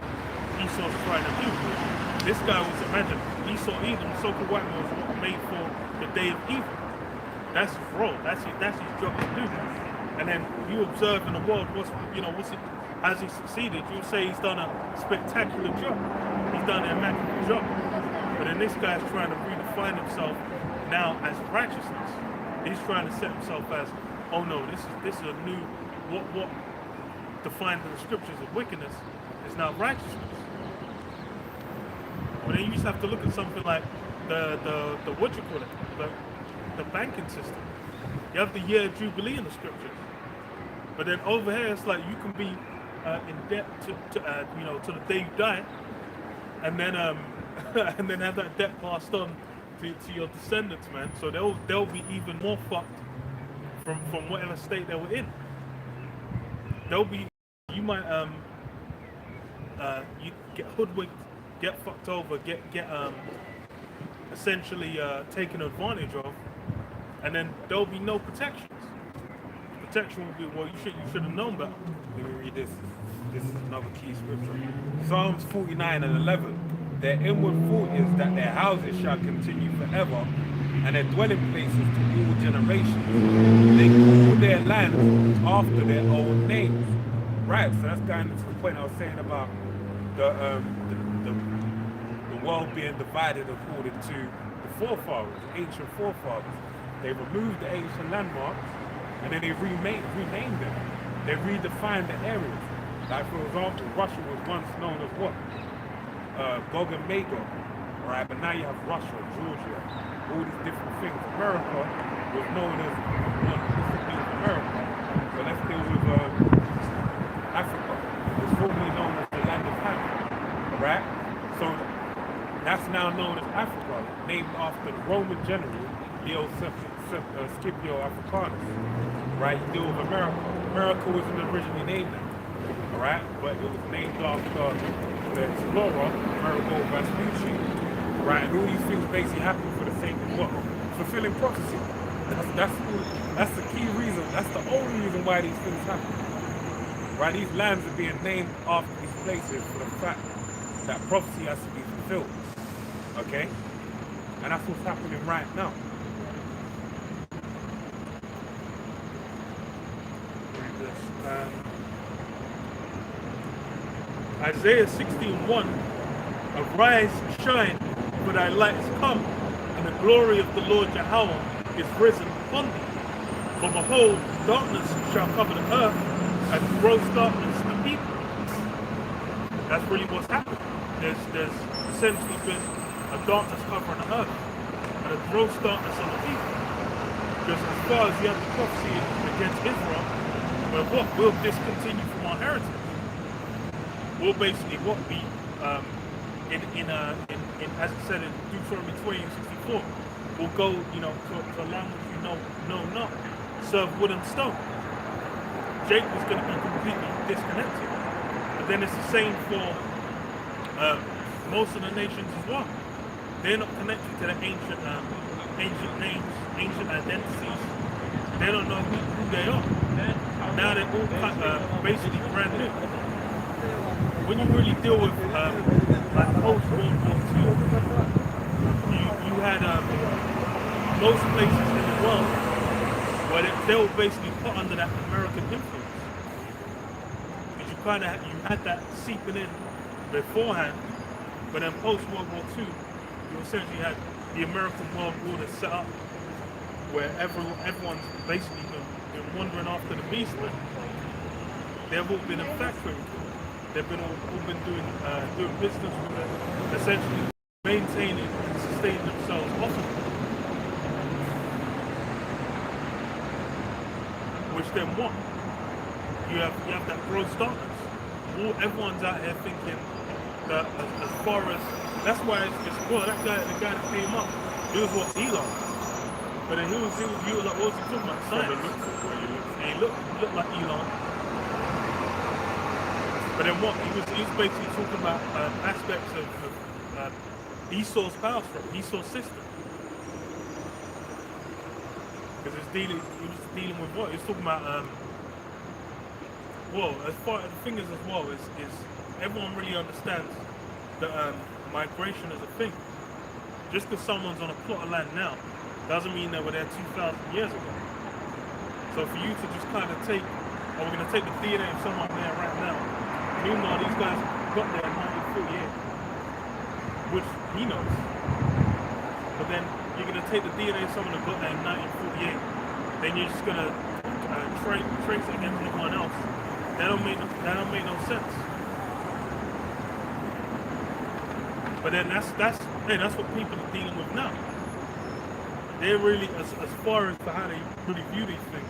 Esau's trying to do. This guy was, imagine, Esau Edom, so-called white man, was made for the day of evil. That's his role. That's his job to do. And then you observe in the world, has he succeeded? You'll say he's done a spectacular job. He's done an immaculate job. But then this guy's trying to redefine himself now as righteousness. He's trying to set himself as, oh no, this is a new, what defined in the scriptures of wickedness is now righteousness. But then you just have to look at something like the banking system. You have the year of Jubilee in the scriptures. But then over here, it's like you can be in debt to the day you die, and then and then have that debt passed on to your descendants, man. So they'll be even more fucked from whatever state they were in. You might you get hoodwinked, get fucked over, get essentially taken advantage of, and then there'll be no protections. Protection will be, well, you should have known better. Let me read this. This is another key scripture. Psalms 49:11. Their inward thought is that their houses shall continue forever, and their dwelling places to all generations. They call their lands after their own names. Right, so that's kind of the point I was saying about the world being divided according to the forefathers, the ancient forefathers. They removed the ancient landmarks, and then they renamed them. They redefined the areas. Like, for example, Russia was once known as what? Gog and Magog, right? But now you have Russia, Georgia, all these different things. America was known as one different America. So let's deal with Africa. It was formerly known as the land of Ham, right? So that's now known as Africa, named after the Roman general Leo Scipio Africanus, right? You deal with America. America wasn't originally named that, all right? But it was named after the explorer, Amerigo Vespucci, right? And all these things basically happen for the sake of what? Fulfilling prophecy. That's the key reason. That's the only reason why these things happen, right? These lands are being named after these places for the fact that prophecy has to be fulfilled, okay? And that's what's happening right now. Isaiah 16:1, "Arise, shine, for thy light is come, and the glory of the Lord Yahweh is risen upon thee. For behold, darkness shall cover the earth, and gross darkness the people." That's really what's happened. There's essentially been a darkness covering the earth, and a gross darkness on the people. Because as far as you have the prophecy against Israel, well, what will discontinue from our heritage? Will basically what be in as it said in Deuteronomy 20:64, will go, to a land which you know not, serve wood and stone. Jacob is going to be completely disconnected. But then it's the same for most of the nations as well. They're not connected to the ancient names, ancient identities. They don't know who they are. Now they're all basically brand new. When you really deal with like post-World War II, you had most places in the world where they were basically put under that American influence. Because you had that seeping in beforehand, but then post World War II, you essentially had the American world order set up, where everyone's basically been wandering after the beast. But they've all been in factories. They've been all been doing business with it, essentially maintaining and sustaining themselves off of it. Which then what? You have that gross darkness. Everyone's out here thinking that as far as that's why it's well the guy that came up, he was what Elon. But then he was like, what was he talking about? Science. And he looked like Elon. But then what? He was basically talking about aspects of Esau's power structure, Esau's system. Because he was dealing with what? He was talking about well, as far the thing is as well is everyone really understands that migration is a thing. Just because someone's on a plot of land now doesn't mean they were there 2,000 years ago. So for you to just kind of take, we're going to take the DNA of someone there right now. Meanwhile, these guys got there in 1948, which he knows. But then you're going to take the DNA of someone that got there in 1948, then you're just going to trace it against everyone else. That don't make no sense. But then that's what people are dealing with now. They're really, as far as for how they really view these things,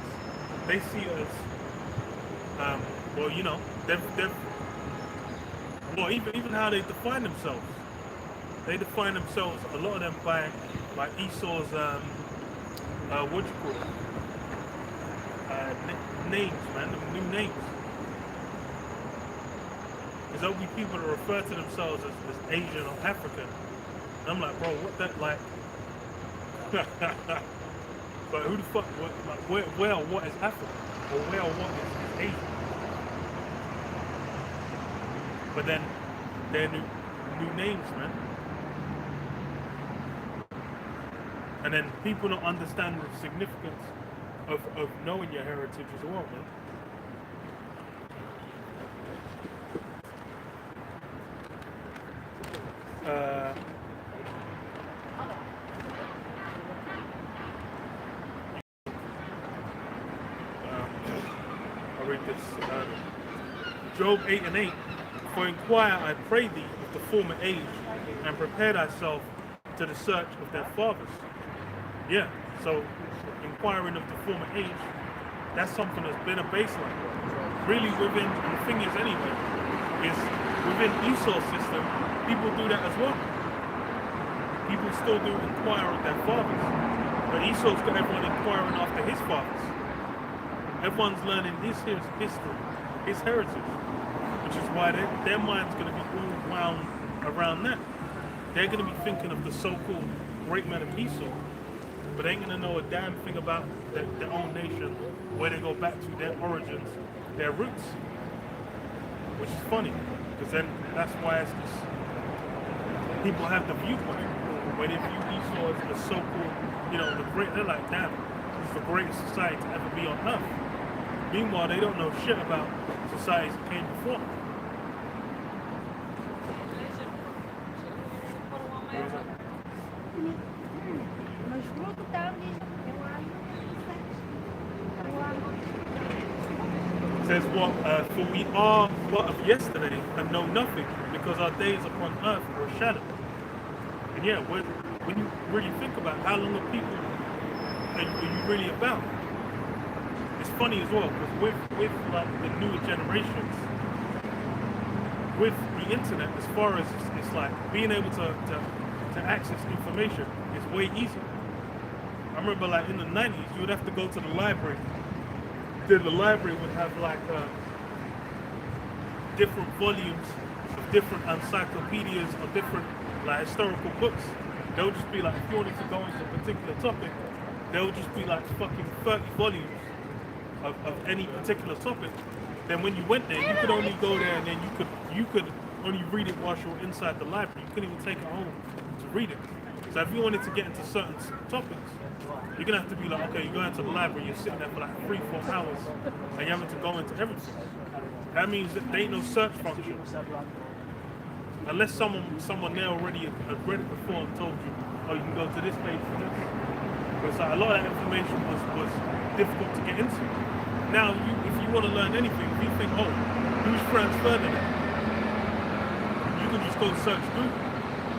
they see it as, well, you know, well, even how they define themselves. They define themselves, a lot of them, by Esau's, what do you call it? Names, man, new names. There's only people that refer to themselves as Asian or African. And I'm like, bro, what that like? But who the fuck? What, like, where or what is African? Or where or what is Asian? But then they're new names, man. And then people don't understand the significance of knowing your heritage as well, man. I'll read this. Job 8:8. For inquire, I pray thee, of the former age, and prepare thyself to the search of their fathers. Yeah, so inquiring of the former age, that's something that's been a baseline. Really within, and the thing is anyway, is within Esau's system, people do that as well. People still do inquire of their fathers. But Esau's got everyone inquiring after his fathers. Everyone's learning his history, his heritage. Which is why their mind's going to be all wound around that. They're going to be thinking of the so-called great men of Esau, but they ain't going to know a damn thing about their own nation, where they go back to, their origins, their roots. Which is funny, because then that's why it's just, people have the viewpoint where they view Esau as the so-called, you know, they're like, damn, it's the greatest society to ever be on earth. Meanwhile, they don't know shit about societies that came before. It says what? For we are but of yesterday and know nothing, because our days upon earth are a shadow. And yeah, when you really think about how long are people are you really about? It's funny as well, because with like the newer generations, with the internet, as far as it's like being able to access information is way easier. I remember like in the 90s, you would have to go to the library. Then the library would have like different volumes of different encyclopedias or different like historical books. They'll just be like, if you wanted to go into a particular topic, they'll just be like fucking 30 volumes of any particular topic. Then when you went there, you could only go there and then you could only read it whilst you were inside the library. You couldn't even take it home to read it. So So if you wanted to get into certain topics, you're gonna have to be like, okay, you're going to the library, you're sitting there for like 3-4 hours, and you're having to go into everything. That means that there ain't no search function. Unless someone there already had read it before and told you, oh, you can go to this page for this. But it's like a lot of that information was difficult to get into. Now, if you want to learn anything, if you think, oh, who's Franz Ferdinand? You can just go search Google.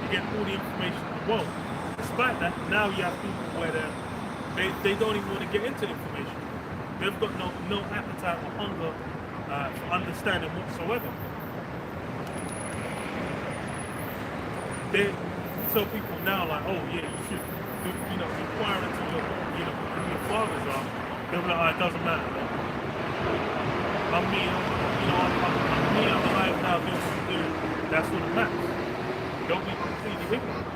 You get all the information in the world. Despite that, now you have people where they don't even want to get into information. They've got no appetite or hunger for understanding whatsoever. They tell people now like, oh yeah, you should, inquire into who your fathers are. They'll be like, oh, it doesn't matter. I'm alive now doing what you do. That's what it matters. They'll be completely ignorant.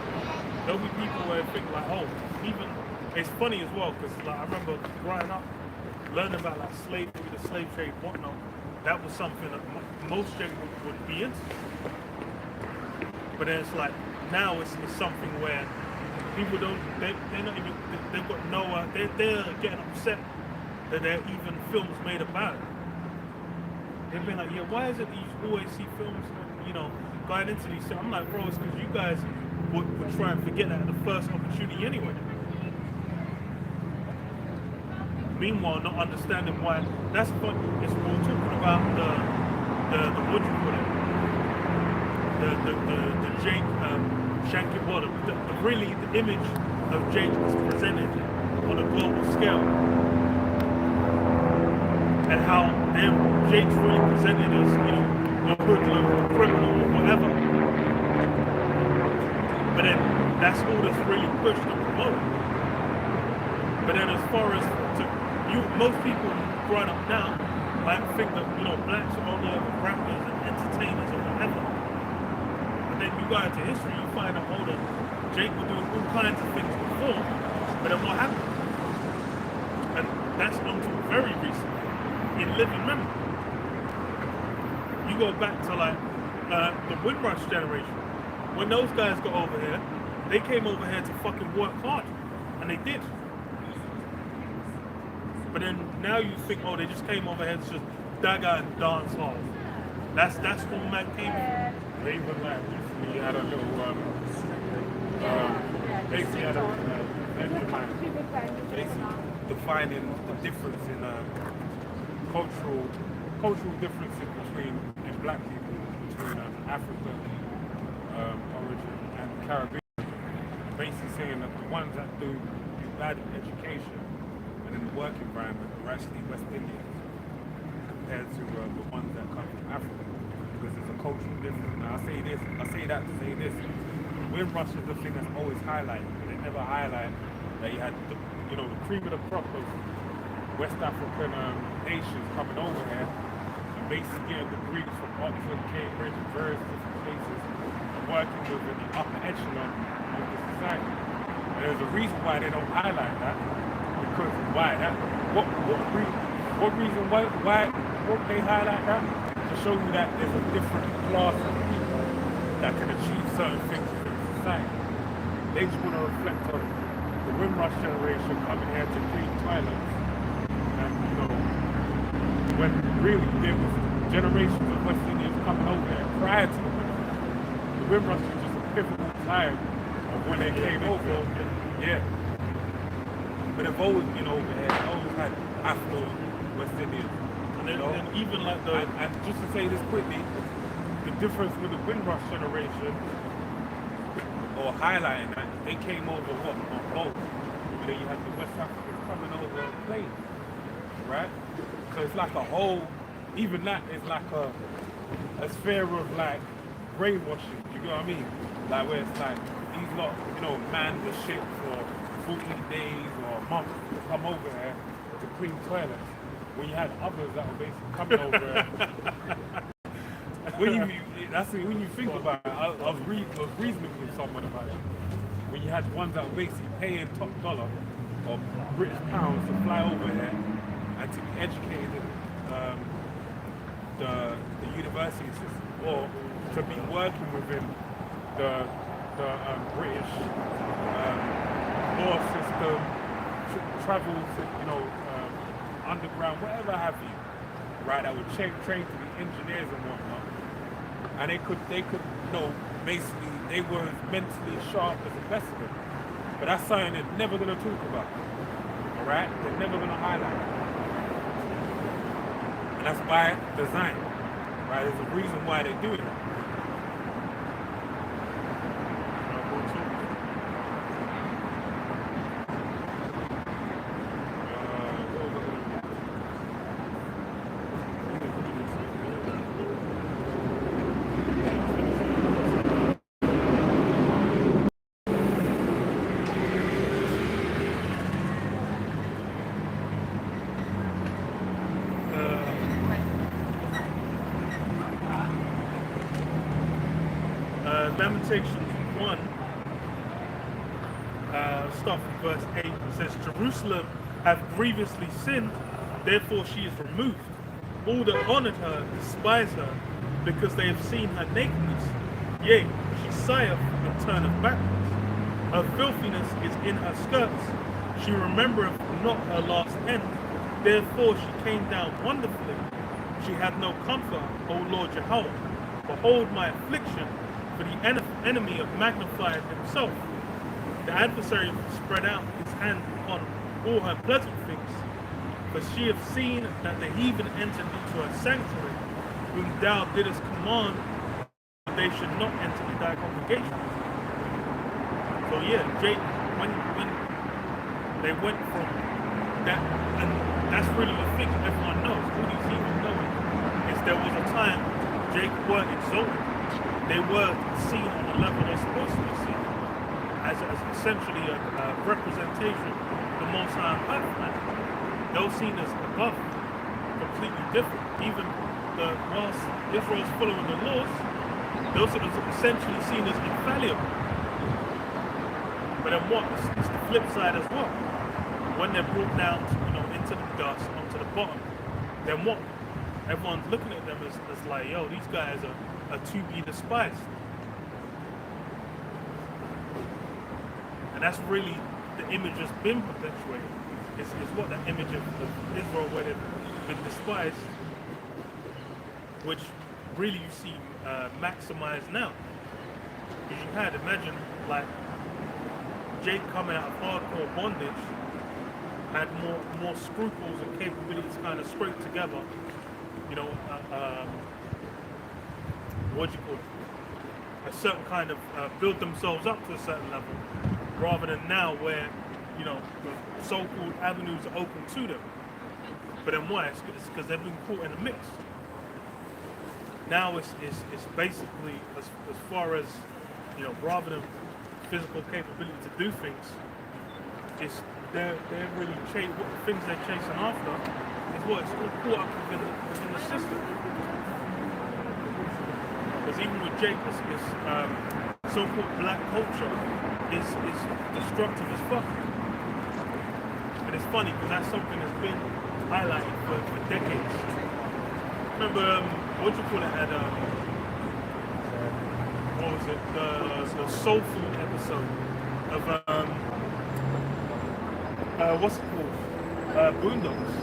There'll be people where think like, oh, even it's funny as well because like I remember growing up, learning about like slavery, the slave trade, whatnot. That was something that most Jake would be into. But then it's like now it's something where people they're not even they've got no they're getting upset that there are even films made about it. They've been like, yeah, why is it that you always see films going into these? I'm like, bro, it's because you guys would try and forget that at the first opportunity anyway. Meanwhile, not understanding why. That's what it's more talking about the what do you call it? The Jake Shanky water. Really, the image of Jake is presented on a global scale, and how Jake's really presented as a hoodlum, a criminal, or whatever. But then that's all that's really pushed and promoted. But then as far as most people growing up now might think that blacks are only ever rappers and entertainers or whatever. But then you go into history, you find out that Jake was doing all kinds of things before, but then what happened? And that's until very recently in living memory. You go back to like the Windrush generation. When those guys got over here, they came over here to fucking work hard, and they did. But then now you think, oh, they just came over here to just dagger and dance hard. That's all man came from. They even like recently had a little basically had a basically defining the difference in cultural differences between black people between African origin and Caribbean. Basically saying that the ones that do bad in education and in the work environment are actually West Indians compared to the ones that come from Africa, because there's a cultural difference. Now I say that to say this. Windrush is the thing that's always highlighted. They never highlight that you had the cream of the crop of West African nations coming over here and basically getting degrees from Oxford, Cambridge, and various different places and working within the upper echelon of the society. And there's a reason why they don't highlight that. Because why? What reason why won't they highlight that? To show you that there's a different class of people that can achieve certain things within society. They just want to reflect on the Windrush generation coming here to clean toilets. And when really there was generations of West Indians coming over here prior to the Windrush. The Windrush was just a pivotal time of when they came over. Yeah. But they've always been over here. They always had Afro West Indians. And even like and just to say this quickly, the difference with the Windrush generation, or highlighting that, they came over on boats. And then you had the West Africans coming over on planes, right? So it's like a whole, even that is like a sphere of like brainwashing. You know what I mean? Like where it's like these lot, man the ship for 14 days or a month to come over here to clean toilets. When you had others that were basically coming over when you think about it, I was reasoning with someone about it. When you had ones that were basically paying top dollar or British pounds to fly over here and to be educated in the university system, or to be working within the the British law system, travel to, underground, whatever have you, right? That would train to be engineers and whatnot, and they could, basically they were as mentally sharp as the best of them. But that's something they're never gonna talk about. All right? They're never gonna highlight it. And that's by design. Right? There's a reason why they're doing it. Lamentations 1, start from verse 8, it says, Jerusalem hath grievously sinned, therefore she is removed. All that honoured her despise her, because they have seen her nakedness. Yea, she sigheth and turneth backwards. Her filthiness is in her skirts. She remembereth not her last end. Therefore she came down wonderfully. She had no comfort, O Lord Jehovah. Behold my affliction, for the enemy have magnified himself. The adversary spread out his hand upon all her pleasant things. For she hath seen that the heathen entered into her sanctuary, whom thou didst command that they should not enter in thy congregation. So yeah, Jake, when they went from that, and that's really the thing everyone knows, all these heathen know it, is there was a time Jake were exalted. They were seen on the level they're supposed to be seen, as essentially a representation of the Most High on earth, man. They were seen as above, completely different. Even whilst Israel's following the laws, they were essentially seen as infallible. But then what? It's the flip side as well. When they're brought down, into the dust, onto the bottom, then what? Everyone's looking at them as like, yo, these guys are to be despised. And that's really the image that's been perpetuated. Is what that image of Israel, where they've been despised, which really you see maximized now. Because you had, imagine, like, Jake coming out of hardcore bondage, had more scruples and capabilities kind of scraped together, what do you call it? A certain kind of build themselves up to a certain level, rather than now where, the so-called avenues are open to them. But then why? It's because they've been caught in a mix. Now it's basically as far as, rather than physical capability to do things, they're really what the things they're chasing after is what it's all caught up within the system. Because even with Jake, this so-called black culture is destructive as fuck. And it's funny because that's something that's been highlighted for decades. Remember, what you call it at, what was it, the soul food episode of, what's it called, Boondocks,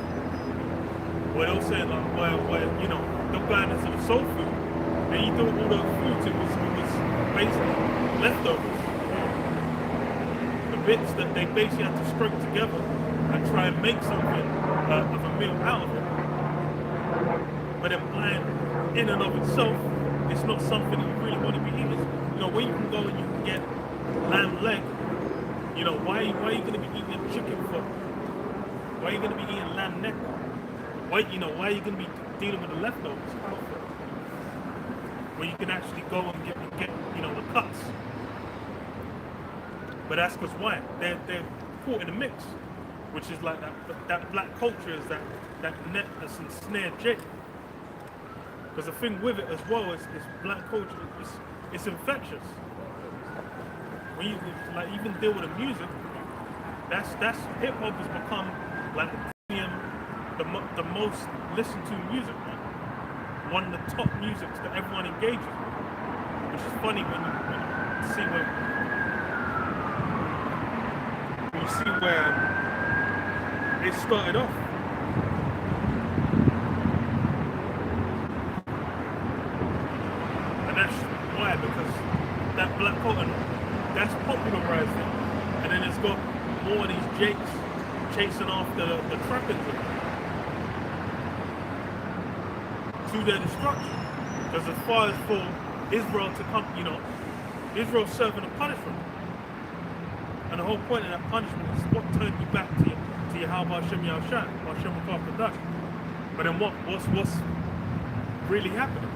where they'll say like, where they'll go into the soul food, and you do all those foods, it was basically leftovers. The bits that they basically had to scrape together and try and make something of a meal out of it. But then bland in and of itself, it's not something you really want to be eating. When you can go and you can get lamb leg, why are you going to be eating chicken foot? Why are you going to be eating lamb neck? Why are you going to be dealing with the leftovers? Where you can actually go and get the cuts. But that's because why? They're caught in a mix, which is like that black culture is that net that's ensnared Jake. Because the thing with it as well is black culture, it's infectious. When you like even deal with the music, that's hip hop has become like the most listened to music, man. One of the top musics that everyone engages with. Which is funny when you see where it started off. And that's why, because that black cotton, that's popularized it. And then it's got more of these jakes chasing after the trappings of it to their destruction. Because as far as for Israel to come, Israel's serving a punishment. And the whole point of that punishment is what turned you back to your Yahweh Hashem Yahushua, Hashem Akapadak. But then what's really happening?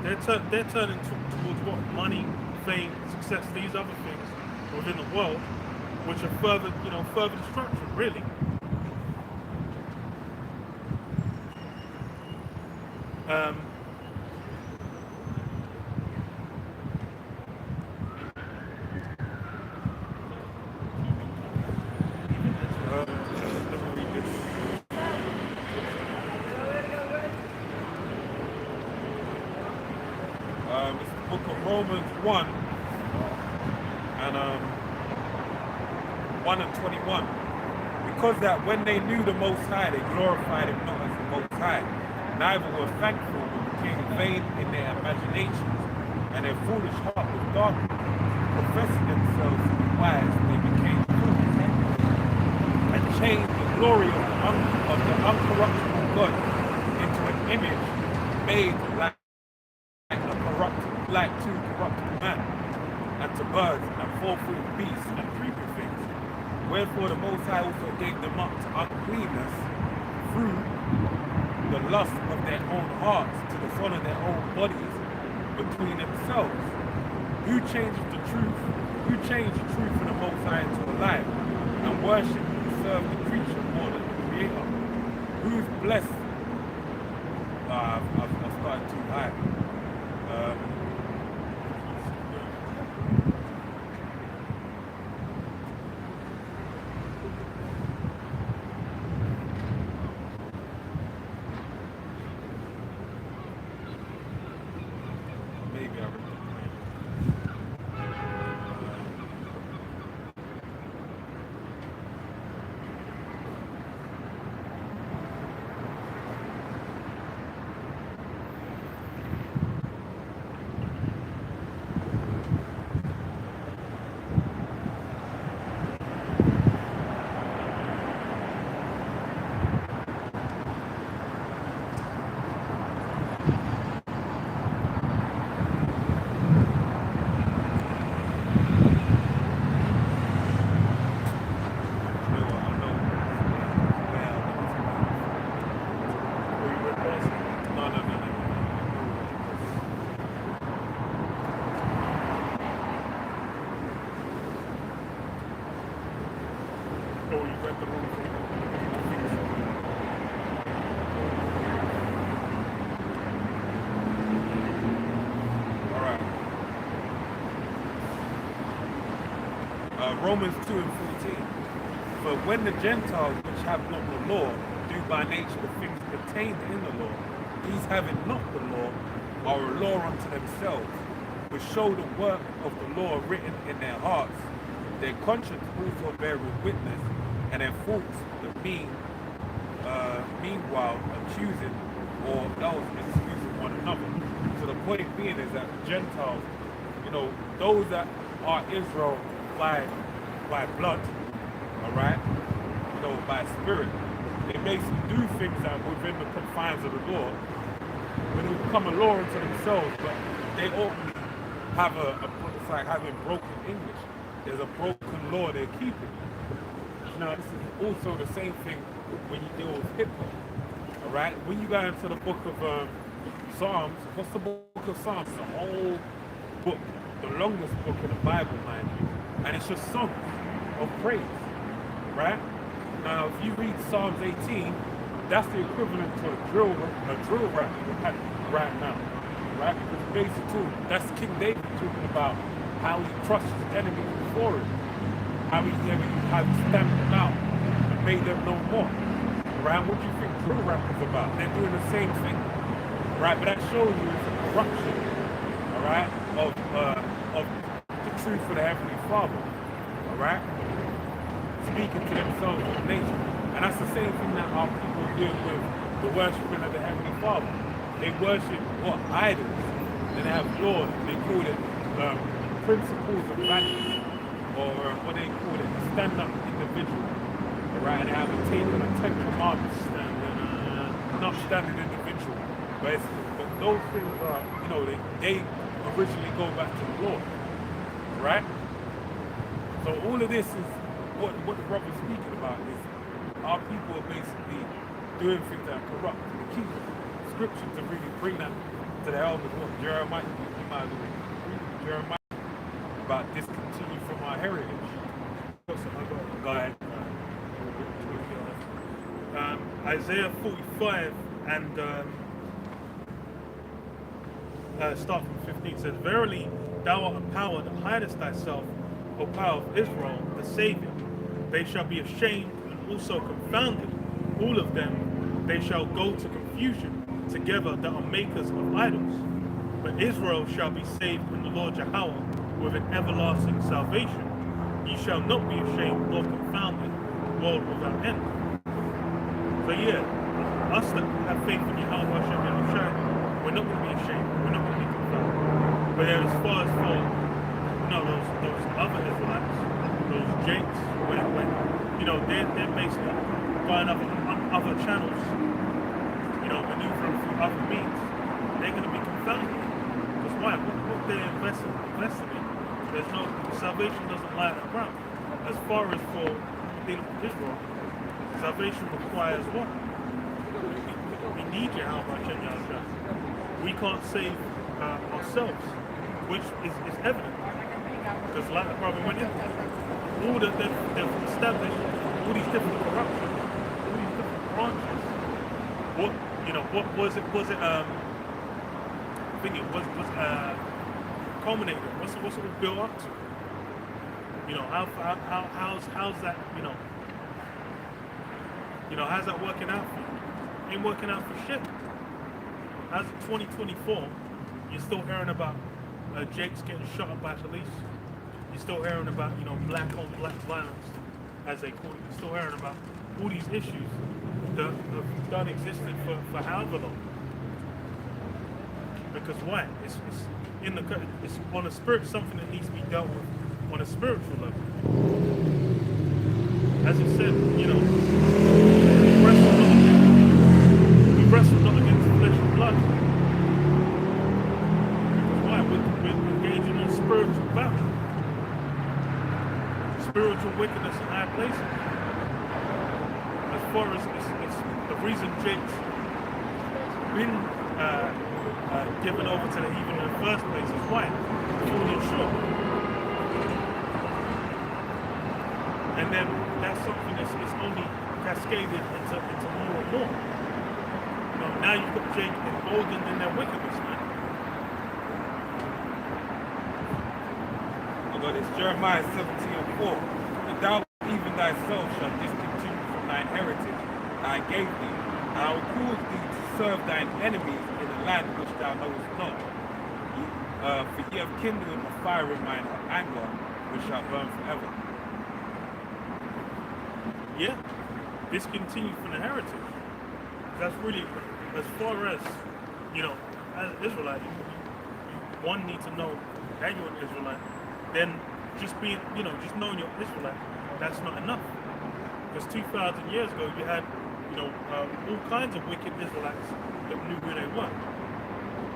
They're turning towards what? Money, fame, success, these other things within the world, which are further destruction, really. It's the book of Romans 1 and 1 and 21. Because that when they knew the Most High, they glorified him not as the Most High, neither were thankful, but became vain in their imaginations, and their foolish heart was darkened. Professing themselves to be wise, they became fools, and changed the glory of the uncorruptible God into an image made like to corruptible man, and to birds, and four-footed beasts, and creeping things. Wherefore the Most High also gave them up to uncleanness through the lust of their own hearts, to dishonor their own bodies between themselves. Who changed the truth of the Most High into a lie, and worship and serve the creature more than the Creator? Who's blessed? I've started too high. Romans 2 and 14. For when the Gentiles which have not the law do by nature the things contained in the law, these having not the law are a law unto themselves, which show the work of the law written in their hearts, their conscience also bearing witness, and their thoughts meanwhile accusing or else excusing one another. So the point being is that the Gentiles, those that are Israel by blood, all right, by spirit, they basically do things that are within the confines of the law, but they become a law unto themselves. But they openly have it's like having broken English. There's a broken law they're keeping. Now this is also the same thing when you deal with hip hop, all right. When you go into the book of Psalms, what's the book of Psalms? It's a whole book, the longest book in the Bible, mind you. And it's just songs of praise, right? Now, if you read Psalms 18, that's the equivalent to a drill rap right now, right? Because basically, that's King David talking about how he crushed his enemies before him, how he stamped them out and made them no more, right? What do you think drill rap is about? They're doing the same thing, right? But that shows you it's a corruption, all all right, of the truth of the Heavenly Father, all right, speaking to themselves in nature. And that's the same thing that our people do with the worshiping of the Heavenly Father. They worship what? Idols. Then they have laws. They call it principles of value, or what they call it, stand-up individual. All right, and they have a table of 10 commandments, not standing individual. But those things are, they originally go back to the Lord, right? So all of this is what the brother's speaking about is our people are basically doing things that are corrupt. And the key scripture to really bring that to the elders, what Jeremiah, you might as well read Jeremiah about discontinue from our heritage. Go ahead. Isaiah 45 and start from 15 says, Verily thou art a power that hidest thyself, O power of Israel, the Savior. They shall be ashamed and also confounded. All of them, they shall go to confusion together that are makers of idols. But Israel shall be saved in the Lord Yahweh with an everlasting salvation. Ye shall not be ashamed nor confounded, world without end. So yeah, us that have faith in Yahweh Hashem Yahushua, we're not going to be ashamed, we're not going to be confounded. But then as far as for those other Israelites, those Jakes, when they're basically buying other channels, maneuvering through other means, they're going to be confounded. Because why? What they're investing in, there's no salvation doesn't lie that ground. As far as for the people of Israel, salvation requires what? We need Yahweh Hashem Yahushua. We can't save ourselves, which is evident. Because like the brother went into, all that they've established, all these different corruptions, all these different branches. What was it culminated? What's it built up to? How's that, how's that working out for you? Ain't working out for shit. As of 2024, you're still hearing about Jake's getting shot up by police. You're still hearing about, black on black violence, as they call it. You're still hearing about all these issues that have done existed for however long. Because why? It's on a spirit, something that needs to be dealt with on a spiritual level. As it said, we wrestle not against flesh and blood. Because why? We're engaging in spiritual battle. Spiritual wickedness in high places. As far as it's the reason Jake's been given over to the heathen in the first place is why? Falling short. And then that's something that's only cascaded into more and more. Now you've got Jake emboldened in their wickedness, man. I got this Jeremiah 17:4. And thou even thyself shalt discontinue from thine heritage that I gave thee, and I will cause thee to serve thine enemies in a land which thou knowest not. For ye have kindled a fire in mine anger, which shall burn forever. Yeah, discontinue from the heritage. That's really, as far as, as an Israelite, one need to know that you're an Israelite. Then just being, just knowing you're Israelite, that's not enough. Because 2,000 years ago, you had, all kinds of wicked Israelites that knew who they were.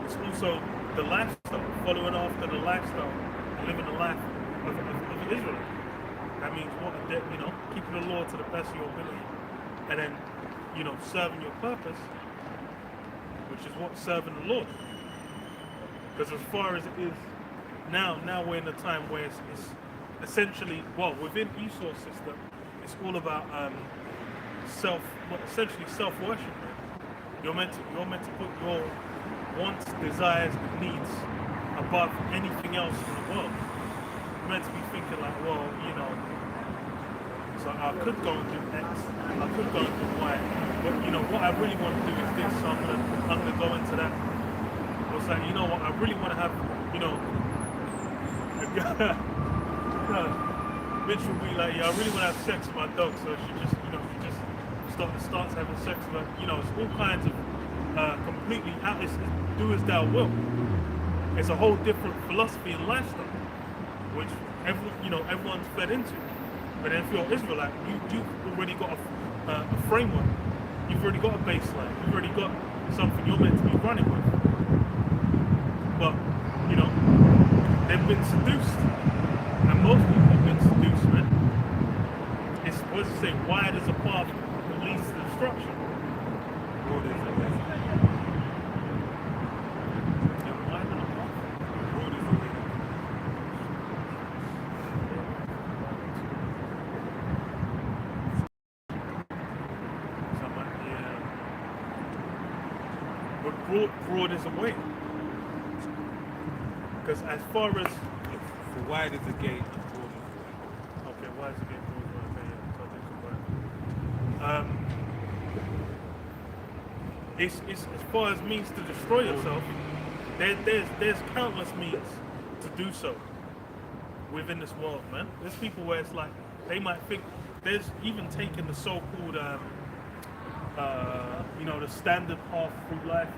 It's also the lifestyle, following after the lifestyle, living the life of an Israelite. That means what? Keeping the law to the best of your ability, and then, serving your purpose, which is what? Serving the Lord. Because as far as it is now we're in a time where it's essentially, within Esau's system, it's all about essentially self-worship. You're meant to put your wants, desires, and needs above anything else in the world. You're meant to be thinking like, so I could go and do X, I could go and do Y, but what I really want to do is this, so I'm gonna go into that. Or was like, you know what, I really want to have, you know, Mitch will be like, yeah, I really want to have sex with my dog, so she just, you know, starts having sex with her. You know, it's all kinds of completely out. It's do as thou wilt. It's a whole different philosophy and lifestyle, which everyone's fed into. But then if you're Israelite, you've already got a framework. You've already got a baseline. You've already got something you're meant to be running with. But, you know, they've been seduced. And most people have been seduced, man. It's, what does it say, wide as a path that leads to destruction. Broad is the way. And wide as a path. Broad is the way. So I'm like, yeah. But broad is a way. Because as far as So wide is the gate, and broad is the way. okay, why is it getting broad? Okay, yeah, so I think about it's as far as means to destroy yourself. There's countless means to do so within this world, man. There's people where it's like they might think there's even taking the so-called you know, the standard path through life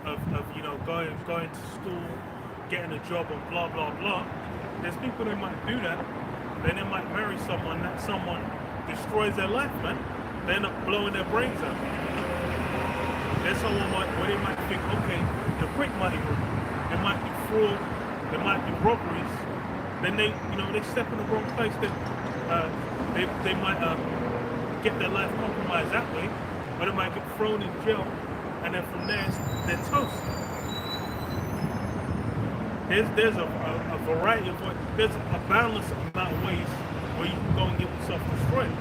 of you know, going to school, getting a job, and blah blah blah. There's people that might do that, then they might marry someone that someone destroys their life, man. They end up blowing their brains out. There's someone where they might think, okay, the quick money route, there might be fraud, there might be robberies. Then they, you know, they step in the wrong place. They might get their life compromised that way, or they might get thrown in jail, and then from there they're toast. There's a variety of ways. There's a boundless amount of ways where you can go and get yourself destroyed.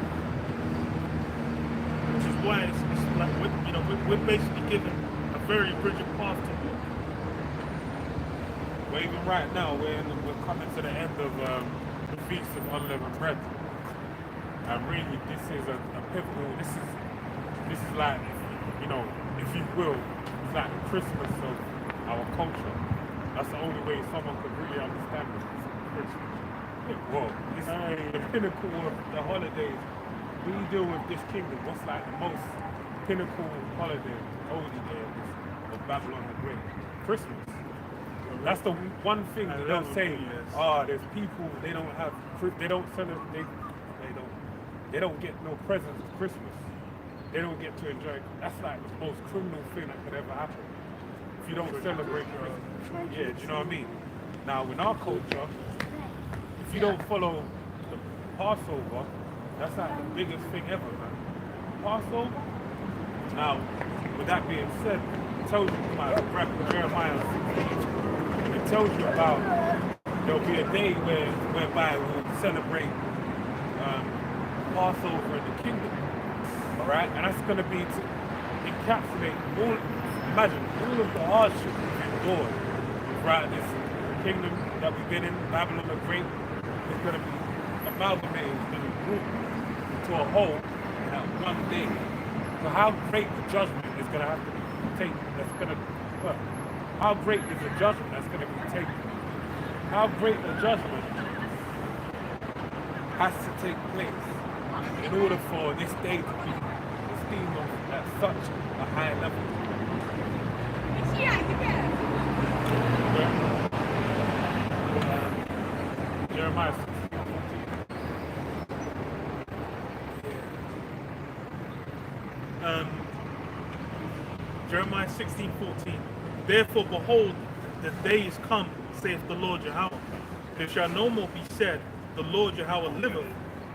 Which is why it's like we're basically given a very rigid path to walk. Well, even right now, we're coming to the end of the Feast of Unleavened Bread. And really, this is a pivotal, this is like, you know, if you will, it's like the Christmas of our culture. That's the only way someone could really understand it. Christmas. Well, it's the pinnacle of the holidays. When you deal with this kingdom, what's like the most pinnacle holiday, holy day of Babylon the Great? Christmas. That's the one thing they don't say. There's people they don't celebrate. They don't get no presents for Christmas. They don't get to enjoy. That's like the most criminal thing that could ever happen. If you don't celebrate Christmas, yeah, do you know what I mean? Now, in our culture, if you don't follow the Passover, that's like the biggest thing ever, man. Passover. Now, with that being said, it tells you about Jeremiah 16. It tells you about there'll be a day whereby we'll celebrate Passover in the kingdom, all right? And that's going to be to encapsulate all. Imagine all of the hardship we've endured throughout this kingdom that we've been in, Babylon the Great, is going to be amalgamated, it's going to be grouped into a whole in that one day. So how great the judgment is going to have to be taken, that's going to, well, how great is the judgment that's going to be taken? How great the judgment has to take place in order for this day to be esteemed at such a high level? Jeremiah 16:14. Jeremiah 16:14. Therefore, behold, the day is come, saith the Lord Yahweh. There shall no more be said, the Lord Yahweh liveth,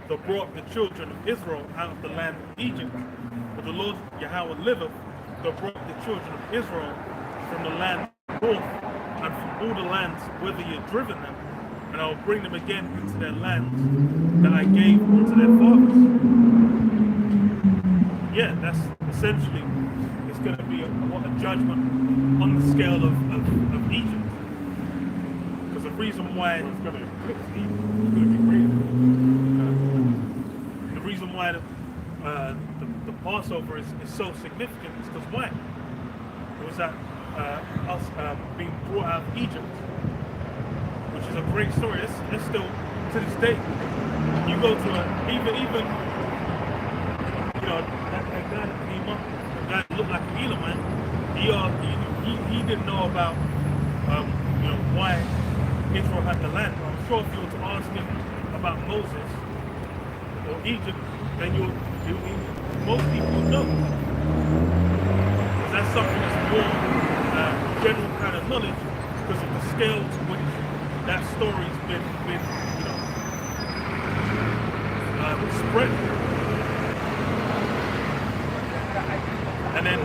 that brought the children of Israel out of the land of Egypt. For the Lord Yahweh liveth, that brought the children of Israel from the land north and from all the lands whither ye had driven them, and I will bring them again into their lands that I gave unto their fathers. Yeah, that's essentially, it's going to be a judgment on the scale of Egypt. Because the reason why It's going to eclipse Egypt. It's going to be greater. the reason why the Passover is so significant is because why? It was at us being brought out of Egypt, which is a great story. It's still to this day. You go to even that guy that came up, the guy that looked like an Elam man. He didn't know about why Israel had the land. I'm sure if you were to ask him about Moses or Egypt, then most people would know. Because that's something that's more general kind of knowledge because of the scale to which that story's been spread. And then,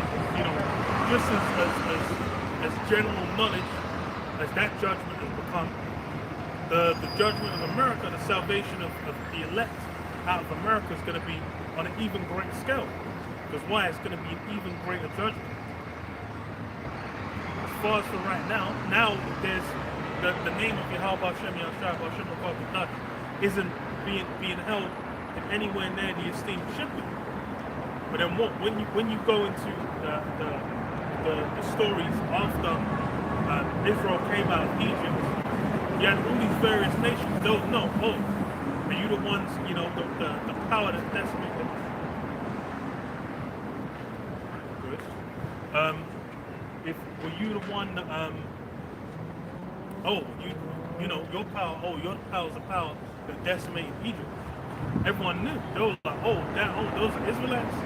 just as general knowledge as that judgment has become, the judgment of America, the salvation of the elect out of America is going to be on an even greater scale. Because why? It's going to be an even greater judgment. As far as for right now there's the name of Yahweh Hashem Yahshua Hashem Yahweh isn't being held in anywhere near the esteem it should be. But then when you go into the stories after Israel came out of Egypt, you had all these various nations. They'll know, are you the ones, the power that decimated? Good. Were you the one that, your power, your power is the power that decimated Egypt. Everyone knew. They were like, those are Israelites.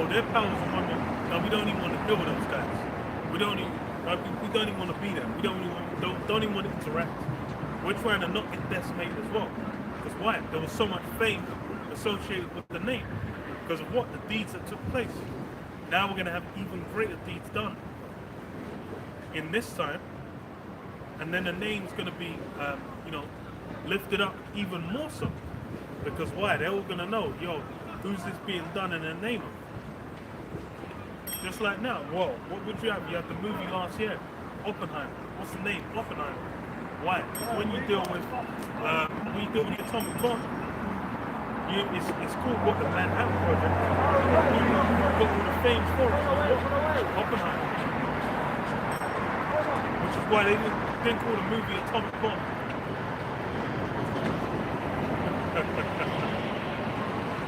Their powers are on them. No, we don't even want to deal with those guys. We don't even want to be there. We don't even want to interact. We're trying to not get decimated as well. Because why? There was so much fame associated with the name. Because of what? The deeds that took place. Now we're going to have even greater deeds done in this time. And then the name's going to be, lifted up even more so. Because why? They're all going to know, who's this being done in the name of? Just like now, what would you have? You had the movie last year, Oppenheimer. What's the name? Oppenheimer. Why? When you deal with the atomic bomb, it's called what the Manhattan Project. You've got all the fame for it. Oppenheimer. Which is why they didn't call the movie Atomic Bomb.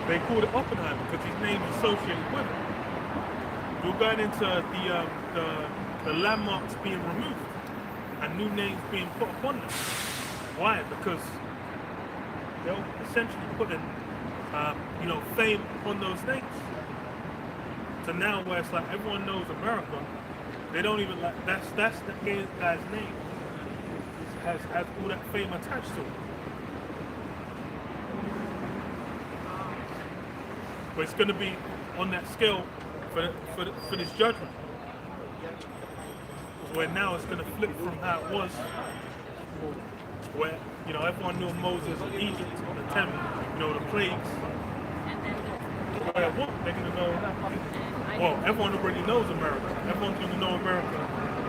They called it Oppenheimer because his name is associated with it. We're going into the landmarks being removed and new names being put upon them. Why? Because they're essentially putting, fame upon those names. So now where it's like everyone knows America, they don't even that's the guy's name. Has all that fame attached to it. But it's going to be on that scale for this judgment. Where now it's going to flip from how it was, where everyone knew Moses in Egypt, the 10, the plagues. Where what? They're going to know. Everyone already knows America. Everyone's going to know America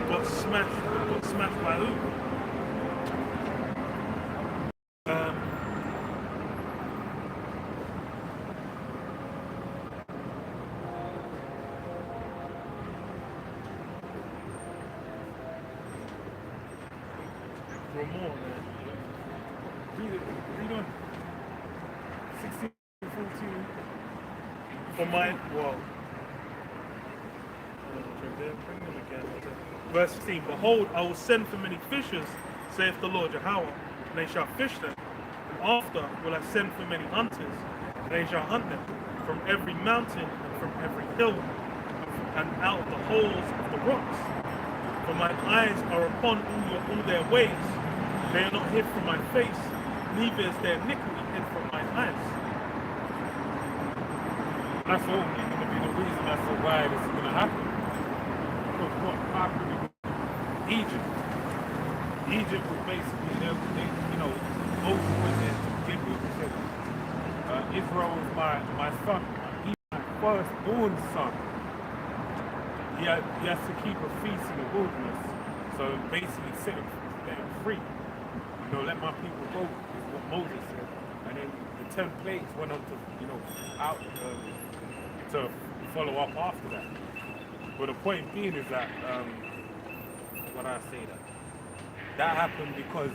got smashed by who? Read on 16, 14 for mine. Verse 16, behold, I will send for many fishers, saith the Lord Yahweh, and they shall fish them. And after will I send for many hunters, and they shall hunt them from every mountain and from every hill, and out the holes of the rocks. For mine eyes are upon all their ways. They are not hid from my face, neither is their iniquity hid from mine eyes. That's ultimately going to be the reason as to why this is going to happen. Because what happened with Egypt was basically, Moses went there to begin with and said, Israel was my son. He's my firstborn son. He has to keep a feast in the wilderness. So basically set them free. Let my people go is what Moses said. And then the 10 plagues went on to, out to follow up after that. But the point being is that when I say that. That happened because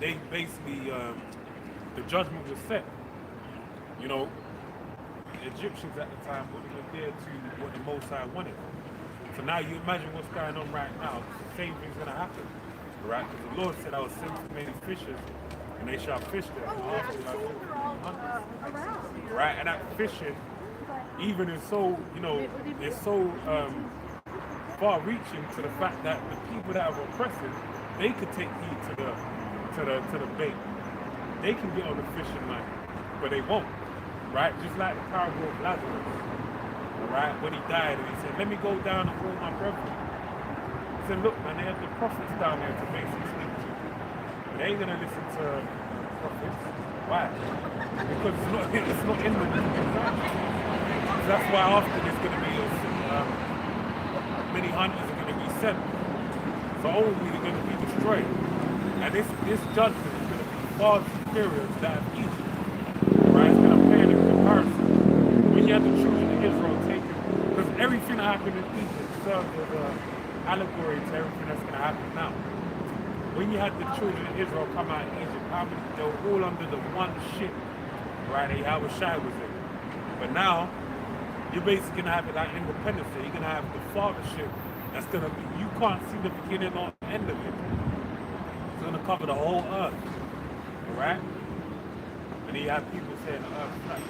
they basically, the judgment was set. You know, the Egyptians at the time wouldn't adhere to what the Most High wanted. So now you imagine what's going on right now. The same thing's going to happen, right? Because the Lord said, I will send too many fishers, and they shall fish there. Right? And that fishing, even is so, you know, it's so far-reaching to the fact that the people that are oppressing, they could take heed to the bait. They can get on the fishing line, but they won't. Right? Just like the parable of Lazarus. Right? When he died and he said, let me go down and call my brethren. He said, look, man, they have the prophets down there to basically speak to. But they ain't going to listen to prophets. Why? Because it's not in them. So that's why often there's going to be many hunters are going to be sent. So only they're going to be destroyed. And this judgment is going to be far superior to that of Egypt. Right? It's going to pay in comparison. When you have the children of Israel taken, because everything that happened in Egypt serves as an allegory to everything that's going to happen now. When you had the children of Israel come out of Egypt, they were all under the one ship, right? Yahweh Shai was in. But now, you're basically going to have it like Independence Day. You're going to have the fathership that's going to be, you can't see the beginning or end of it. It's going to cover the whole earth, all right? And then you have people saying the earth flat.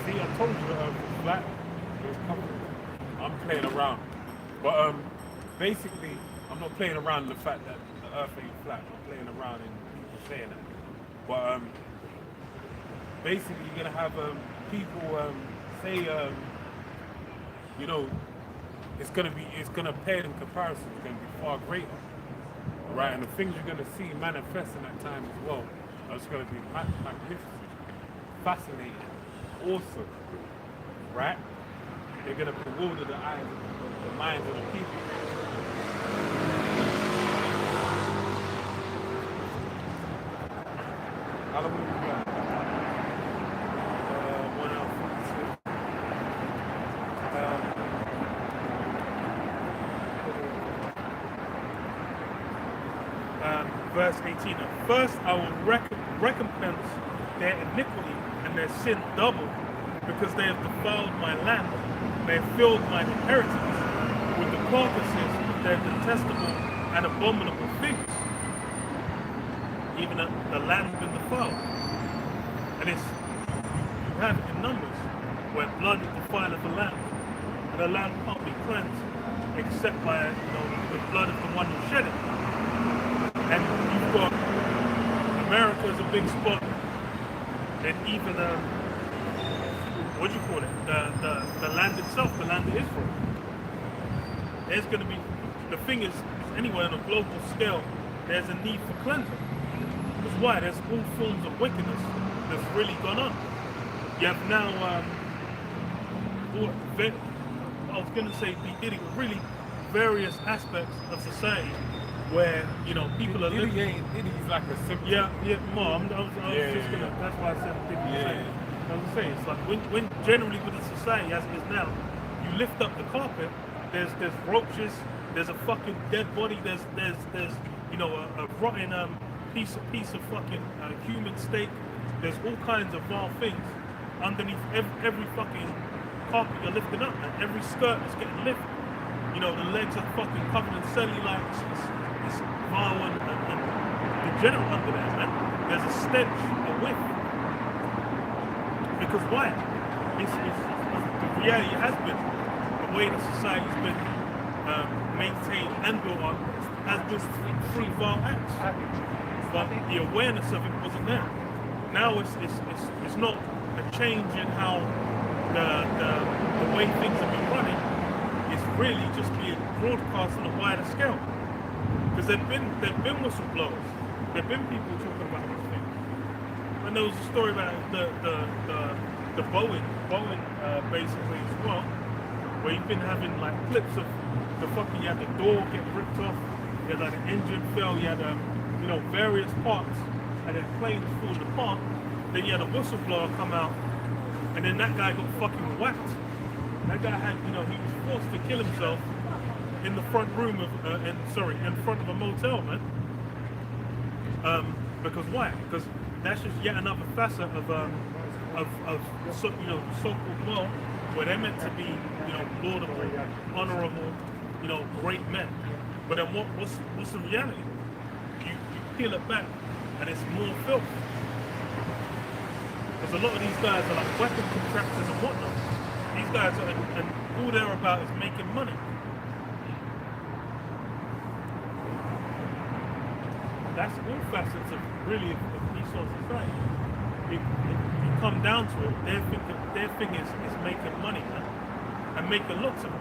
See, I told you the earth was flat. It was covered. I'm playing around. But basically, I'm not playing around in the fact that the earth ain't flat. I'm playing around in people saying that. But basically, you're going to have people say, you know, it's going to pay in comparison. It's going to be far greater. Right? And the things you're going to see manifest in that time as well are just going to be magnificent, fascinating, awesome. Right? They're going to bewilder the eyes of the minds of the people. How long have we got? 1 hour 52. Verse 18. First I will recompense their iniquity and their sin double, because they have defiled my land. They have filled my inheritance with the carcasses of their detestable and abominable things. Even the land has been defiled. And it's, you have it in Numbers, where blood defileth the land, and the land can't be cleansed except by, you know, the blood of the one who shed it. And you've got America is a big spot, and even what do you call it? The land itself, the land of Israel. There's going to be, the thing is, anyway, on a global scale, there's a need for cleansing. Because why? There's all forms of wickedness that's really gone on. You have now, I was going to say, beginning really various aspects of society where, you know, people are living. Diddy's like a simple. Yeah, Mom. I was just gonna. That's why I said Diddy. Yeah. I was saying, it's like when generally with the society as it is now, you lift up the carpet. There's roaches. There's a fucking dead body. There's you know a rotten piece of fucking human steak. There's all kinds of vile things underneath every fucking carpet you're lifting up, and every skirt is getting lifted. You know, the legs are fucking covered in cellulite. It's vile and degenerate under there, man. There's a stench, a whiff. Because why? It's the reality has been, the way the society's been maintained and built on, has been through vile acts. But the awareness of it wasn't there. Now it's not a change in how the way things have been running. It's really just being broadcast on a wider scale. Because there've been whistleblowers. There've been people talking about these things. And there was a story about the Boeing basically as well, where you've been having like clips of the fucking, you had the door get ripped off, you had like an engine fail, you had you know, various parts, and then planes falling apart. Then you had a whistleblower come out, and then that guy got fucking whacked. That guy had, you know, he was forced to kill himself in the front room of, in front of a motel, man. Because why? Because that's just yet another facet of so-called world where they're meant to be, laudable, honorable, great men. But then what's the reality? You peel it back, and it's more filth. Because a lot of these guys are like weapon contractors and whatnot. These guys are, and all they're about is making money. That's all facets of really of Esau society. You come down to it, their thing is making money, man, and making lots of it.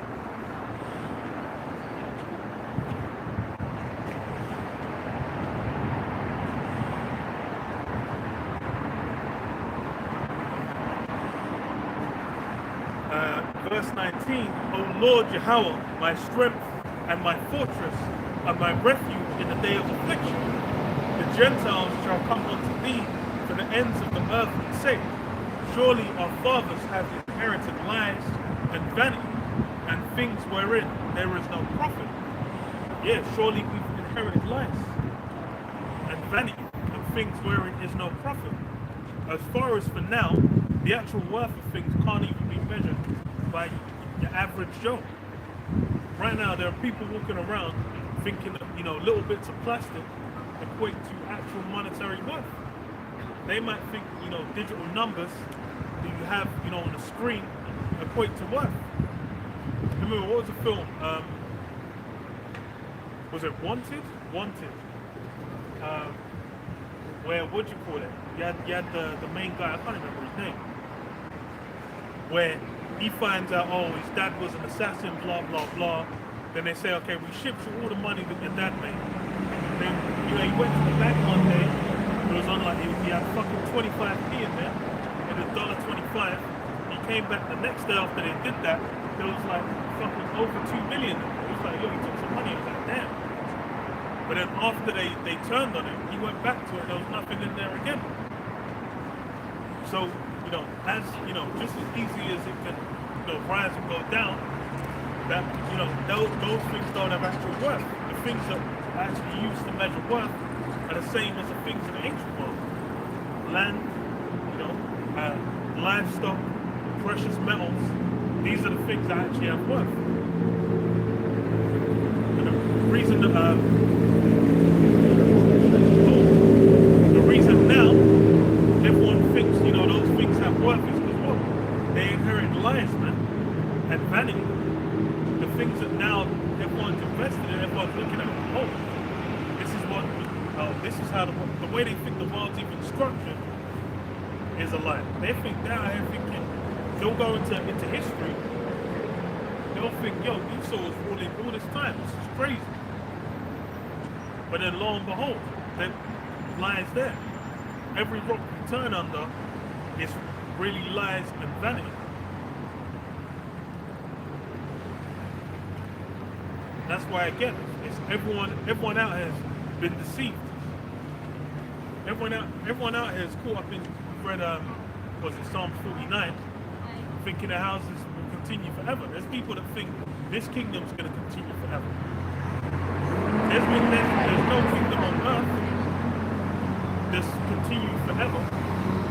Verse 19, O Lord Yahweh, my strength and my fortress, and my refuge in the day of affliction. The Gentiles shall come unto thee from the ends of the earth and say, surely our fathers have inherited lies and vanity, and things wherein there is no profit. Yeah, surely we've inherited lies and vanity, and things wherein is no profit. As far as for now, the actual worth of things can't even be measured by your average Joe. Right now, there are people walking around thinking that, little bits of plastic equate to actual monetary worth. They might think, digital numbers that you have, on the screen equate to worth. Remember, what was the film? Was it Wanted? Wanted. Where, what'd you call it? You had the main guy, I can't remember his name. Where he finds out, oh, his dad was an assassin, blah, blah, blah. Then they say, okay, we shipped you all the money that your dad made. Then, he went to the bank one day. It was on like, he had fucking 25p in there, and $1.25. He came back the next day after they did that, there was like fucking over 2 million. It was like, yo, he took some money. I was like, damn. But then after they turned on him, he went back to it, there was nothing in there again. So, as just as easy as it can, rise and go down, that, those things don't have actual worth. The things that are actually used to measure worth are the same as the things in the ancient world. Land, livestock, precious metals, these are the things that actually have worth. And the reason that, the reason now everyone thinks, those things have worth is because what? They inherit lies, man, and vanity. The things that now everyone's invested in, everyone's looking at, this is how the way they think the world's even structured is a lie. They think they're thinking, they'll go into history, they'll think, yo, Esau was ruling all this time, this is crazy. But then lo and behold, that lies there. Every rock you turn under is really lies and vanity. That's why, again, it's everyone out here has been deceived. Everyone out here is caught up in, read, was it Psalm 49, thinking the houses will continue forever. There's people that think this kingdom's going to continue forever. There's no kingdom on earth that's continued forever,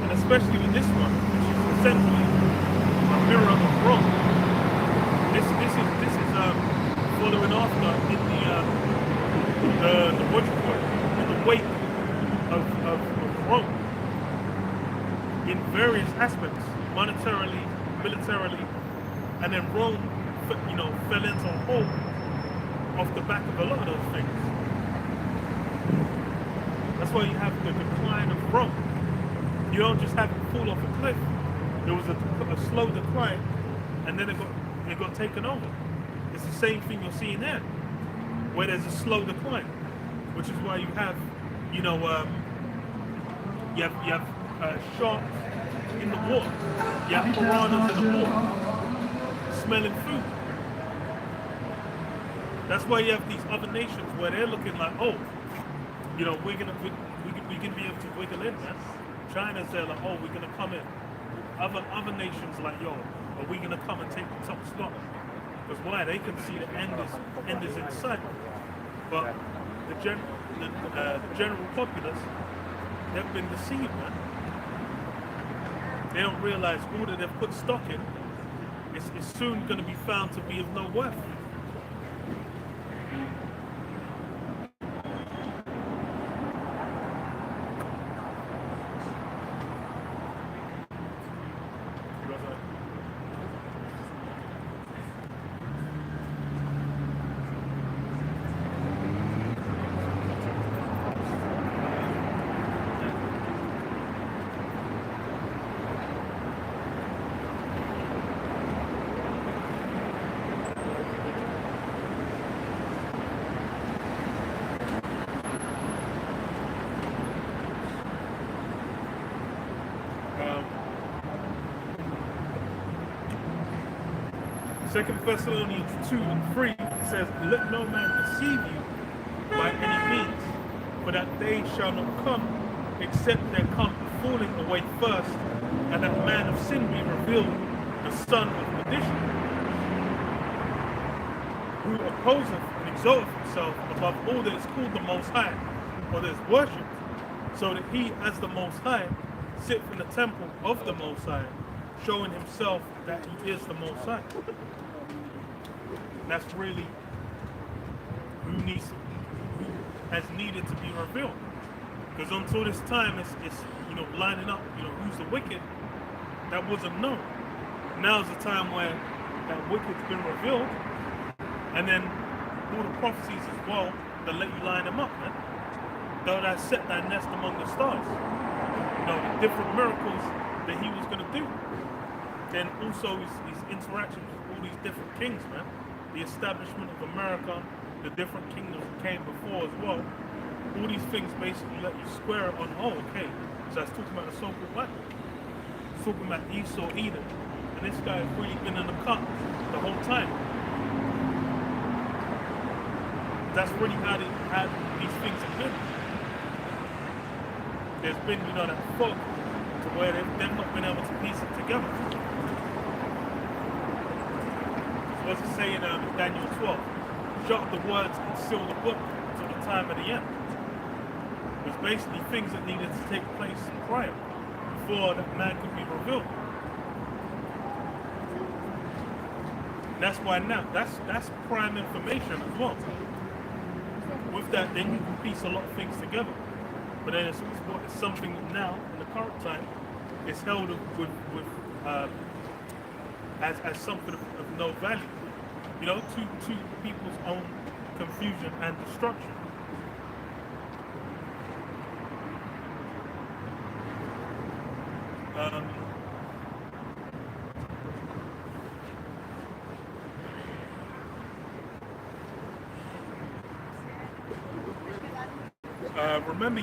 and especially with this one, which is essentially a mirror of Rome. This is following after in the what you call it, in the wake of Rome in various aspects, monetarily, militarily, and then Rome, fell into a hole off the back of a lot of those things. That's why you have the decline of Rome. You don't just have it fall off a cliff. There was a slow decline, and then it got taken over. It's the same thing you're seeing there, where there's a slow decline, which is why you have, sharks in the water, you have piranhas in the water, smelling food. That's why you have these other nations where they're looking like, oh, we can be able to wiggle in, man. China's there like, oh, we're gonna come in. Other nations like, yo, are we gonna come and take the top spot? Because why? They can see the end is in sight. But the general populace, they've been deceived, man. They don't realize all that they've put stock in is soon going to be found to be of no worth. Second Thessalonians 2:3 says, "Let no man deceive you by any means, for that day shall not come, except there come a falling away first, and that man of sin be revealed, the son of perdition, who opposeth and exalteth himself above all that is called the Most High, or that is worshipped, so that he, as the Most High, sitteth in the temple of the Most High, showing himself that he is the Most High." That's really who has needed to be revealed. Because until this time, it's lining up, who's the wicked. That wasn't known. Now's the time where that wicked's been revealed, and then all the prophecies as well that let you line them up, man. Though thou set thy nest among the stars. The different miracles that he was going to do. Then also his interaction with all these different kings, man. The establishment of America, the different kingdoms that came before as well. All these things basically let you square it on, okay. So I was talking about the so-called black man. Talking about Esau, Edom. And this guy has really been in the cut the whole time. That's really how these things have been. There's been, that fog to where they've not been able to piece it together. What's it say in Daniel 12? Shut up the words and seal the book until the time of the end. There's basically things that needed to take place prior, before that man could be revealed. And that's why now, that's prime information as well. With that, then you can piece a lot of things together. But then it's something that now, in the current time, is held with as something of no value, to people's own confusion and destruction. Remember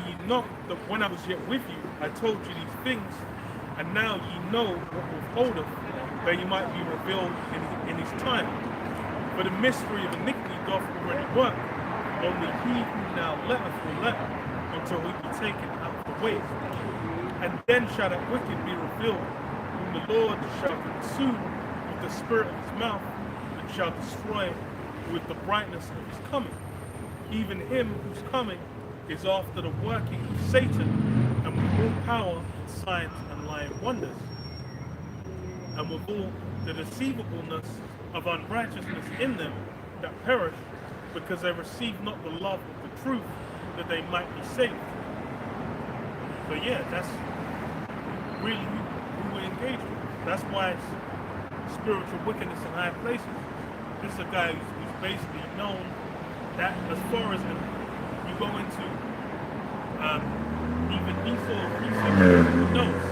that when I was yet with you, I told you these things, and now ye know what withholdeth, that ye might be revealed in his time. For the mystery of iniquity doth already work, only he who now letteth will let, until he be taken out of the way. And then shall that wicked be revealed, whom the Lord shall consume with the spirit of his mouth, and shall destroy with the brightness of his coming. Even him whose coming is after the working of Satan, and with all power and signs and lying wonders, and with all the deceivableness of unrighteousness in them that perish, because they receive not the love of the truth, that they might be saved. So yeah, that's really who we're engaged with. That's why it's spiritual wickedness in high places. This is a guy who's basically known that as far as you go into even Esau knows.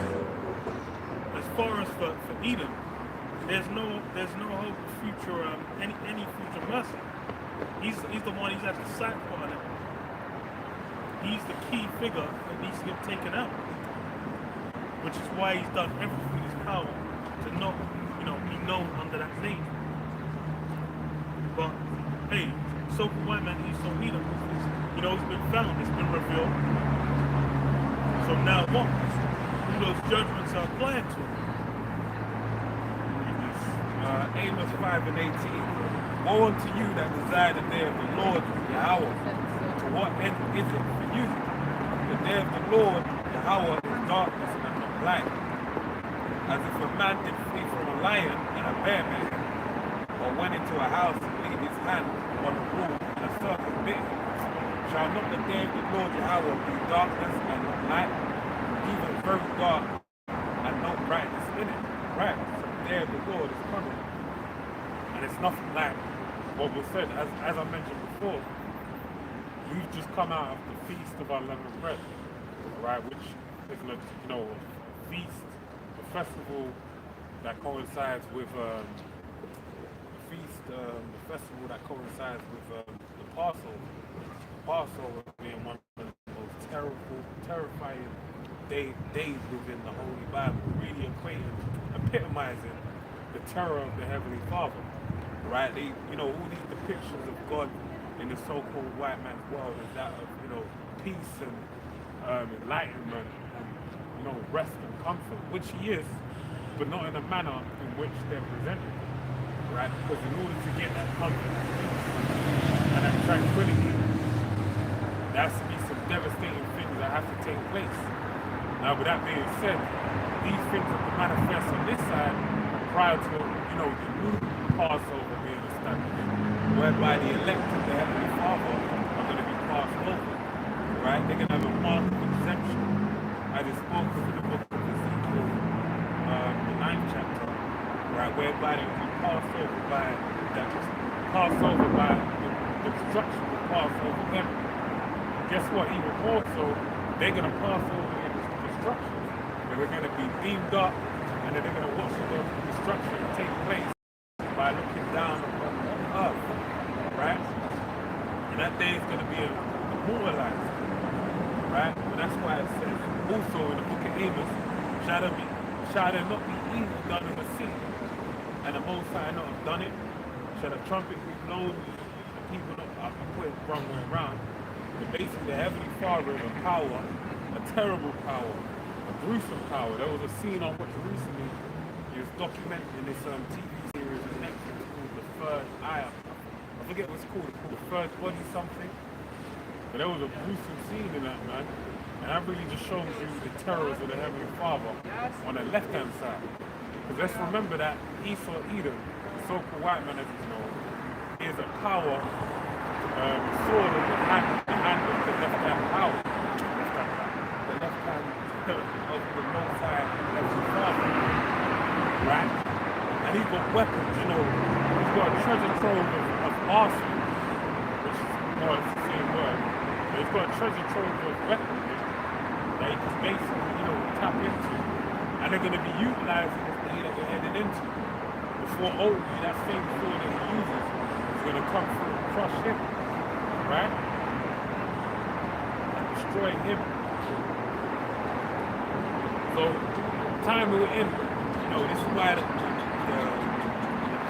As far as for Edom, there's no hope of future any future mercy. He's the one, he's at the side part of it. He's the key figure that needs to get taken out. Which is why he's done everything in his power to not, be known under that name. But hey, so-called white man Esau Edom, it's been found, it's been revealed. So now what? Who those judgments are applied to? Amos 5 and 18. Woe unto you that desire the day of the Lord, Yahweh. To what end is it for you? The day of the Lord, Yahweh, is darkness and not light. As if a man did flee from a lion and a bear met him, or went into a house and laid his hand on the wall and a serpent bit him. Shall not the day of the Lord Yahweh be darkness and not light, even very dark and no brightness in it? Right? So the day of the Lord is coming. And it's nothing like what was said. As I mentioned before, we've just come out of the Feast of Unleavened Bread, right? Which is, a feast, a festival that coincides with the festival that coincides with the Passover. The Passover being one of the most terrifying days within the Holy Bible, really epitomizing the terror of the Heavenly Father. Right? All these depictions of God in the so-called white man's world is that of, peace and enlightenment and, rest and comfort, which he is, but not in a manner in which they're presented. Right? Because in order to get that comfort and that tranquility, there has to be some devastating things that have to take place. Now, with that being said, these things have to manifest on this side prior to, the new Passover being established, whereby the elect of the Heavenly Father are going to be passed over. Right? They're going to have a mark of exemption. I just spoke in the book of Ezekiel, the 9th chapter, right, whereby they will be passed over by the destruction will pass over them. Guess what? Even more so, they're going to pass over the destruction. They're going to be beamed up, and then they're going to watch the destruction take place by looking down upon the earth, right? And that day is going to be immortalized, right? And that's why it says also in the book of Amos, shall there not be evil done in the sea, and the Most High not have done it? Shall the trumpet be blown, and people not put it wrong way around? But basically, the Heavenly Father is a power, a terrible power, a gruesome power. There was a scene on which recently he was documented in this TV series on Netflix called The Third Eye. I forget what it's called. It's called The Third Body something. But there was a gruesome scene in that, man. And that really just shows you the terrors of the Heavenly Father on the left-hand side. Because let's remember that Esau Edom, the so-called white man as he's known, is a power sword in the hand of the left-hand power. The left hand of the Most High Heavenly Father. Right? And he's got weapons, he's got a treasure trove of arsenal, which is more or less the same word. But he's got a treasure trove of weapons that he can basically, tap into. And they're going to be utilizing this day that we're headed into. Before ultimately that same sword that he uses is going to come through and crush him. Right? And destroy him. So, time we were in, this is why the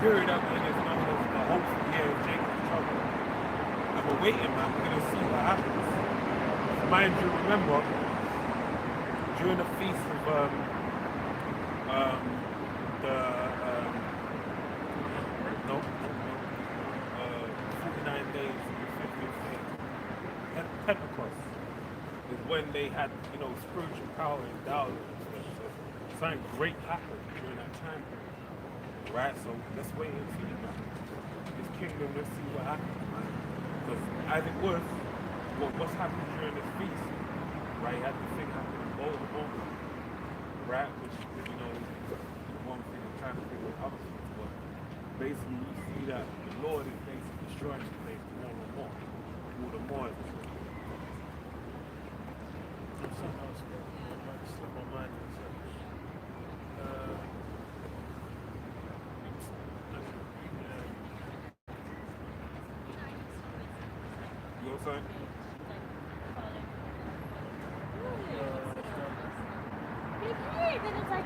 period of it is known as the hopeful year of Jacob's trouble. And we're waiting, man. We're going to see what happens. Mind you, remember, during the feast of 49 days of the 50th day, Pentecost is when they had, spiritual power endowed them. So something great happened during that time period. Right? So let's wait and see, man. This kingdom, let's see what happens, man. Because as it was, what's happening during this feast, right? You had the thing happen in Baltimore, right? Which, the one thing I'm trying to figure out other things, but basically you see that the Lord is basically destroying the place more and more. All the more. Something else, bro. Might slip my mind in a second. You know what I'm saying? Then it's like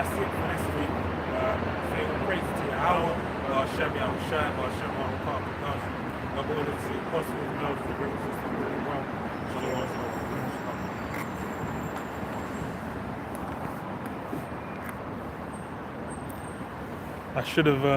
that's it for this week. Say all praise to Yahweh, Shemi Ahushai, Shema Rukah Kakash, Gabon to the apostles, now to the brothers and sisters in the world. Shalom, shalom. I should have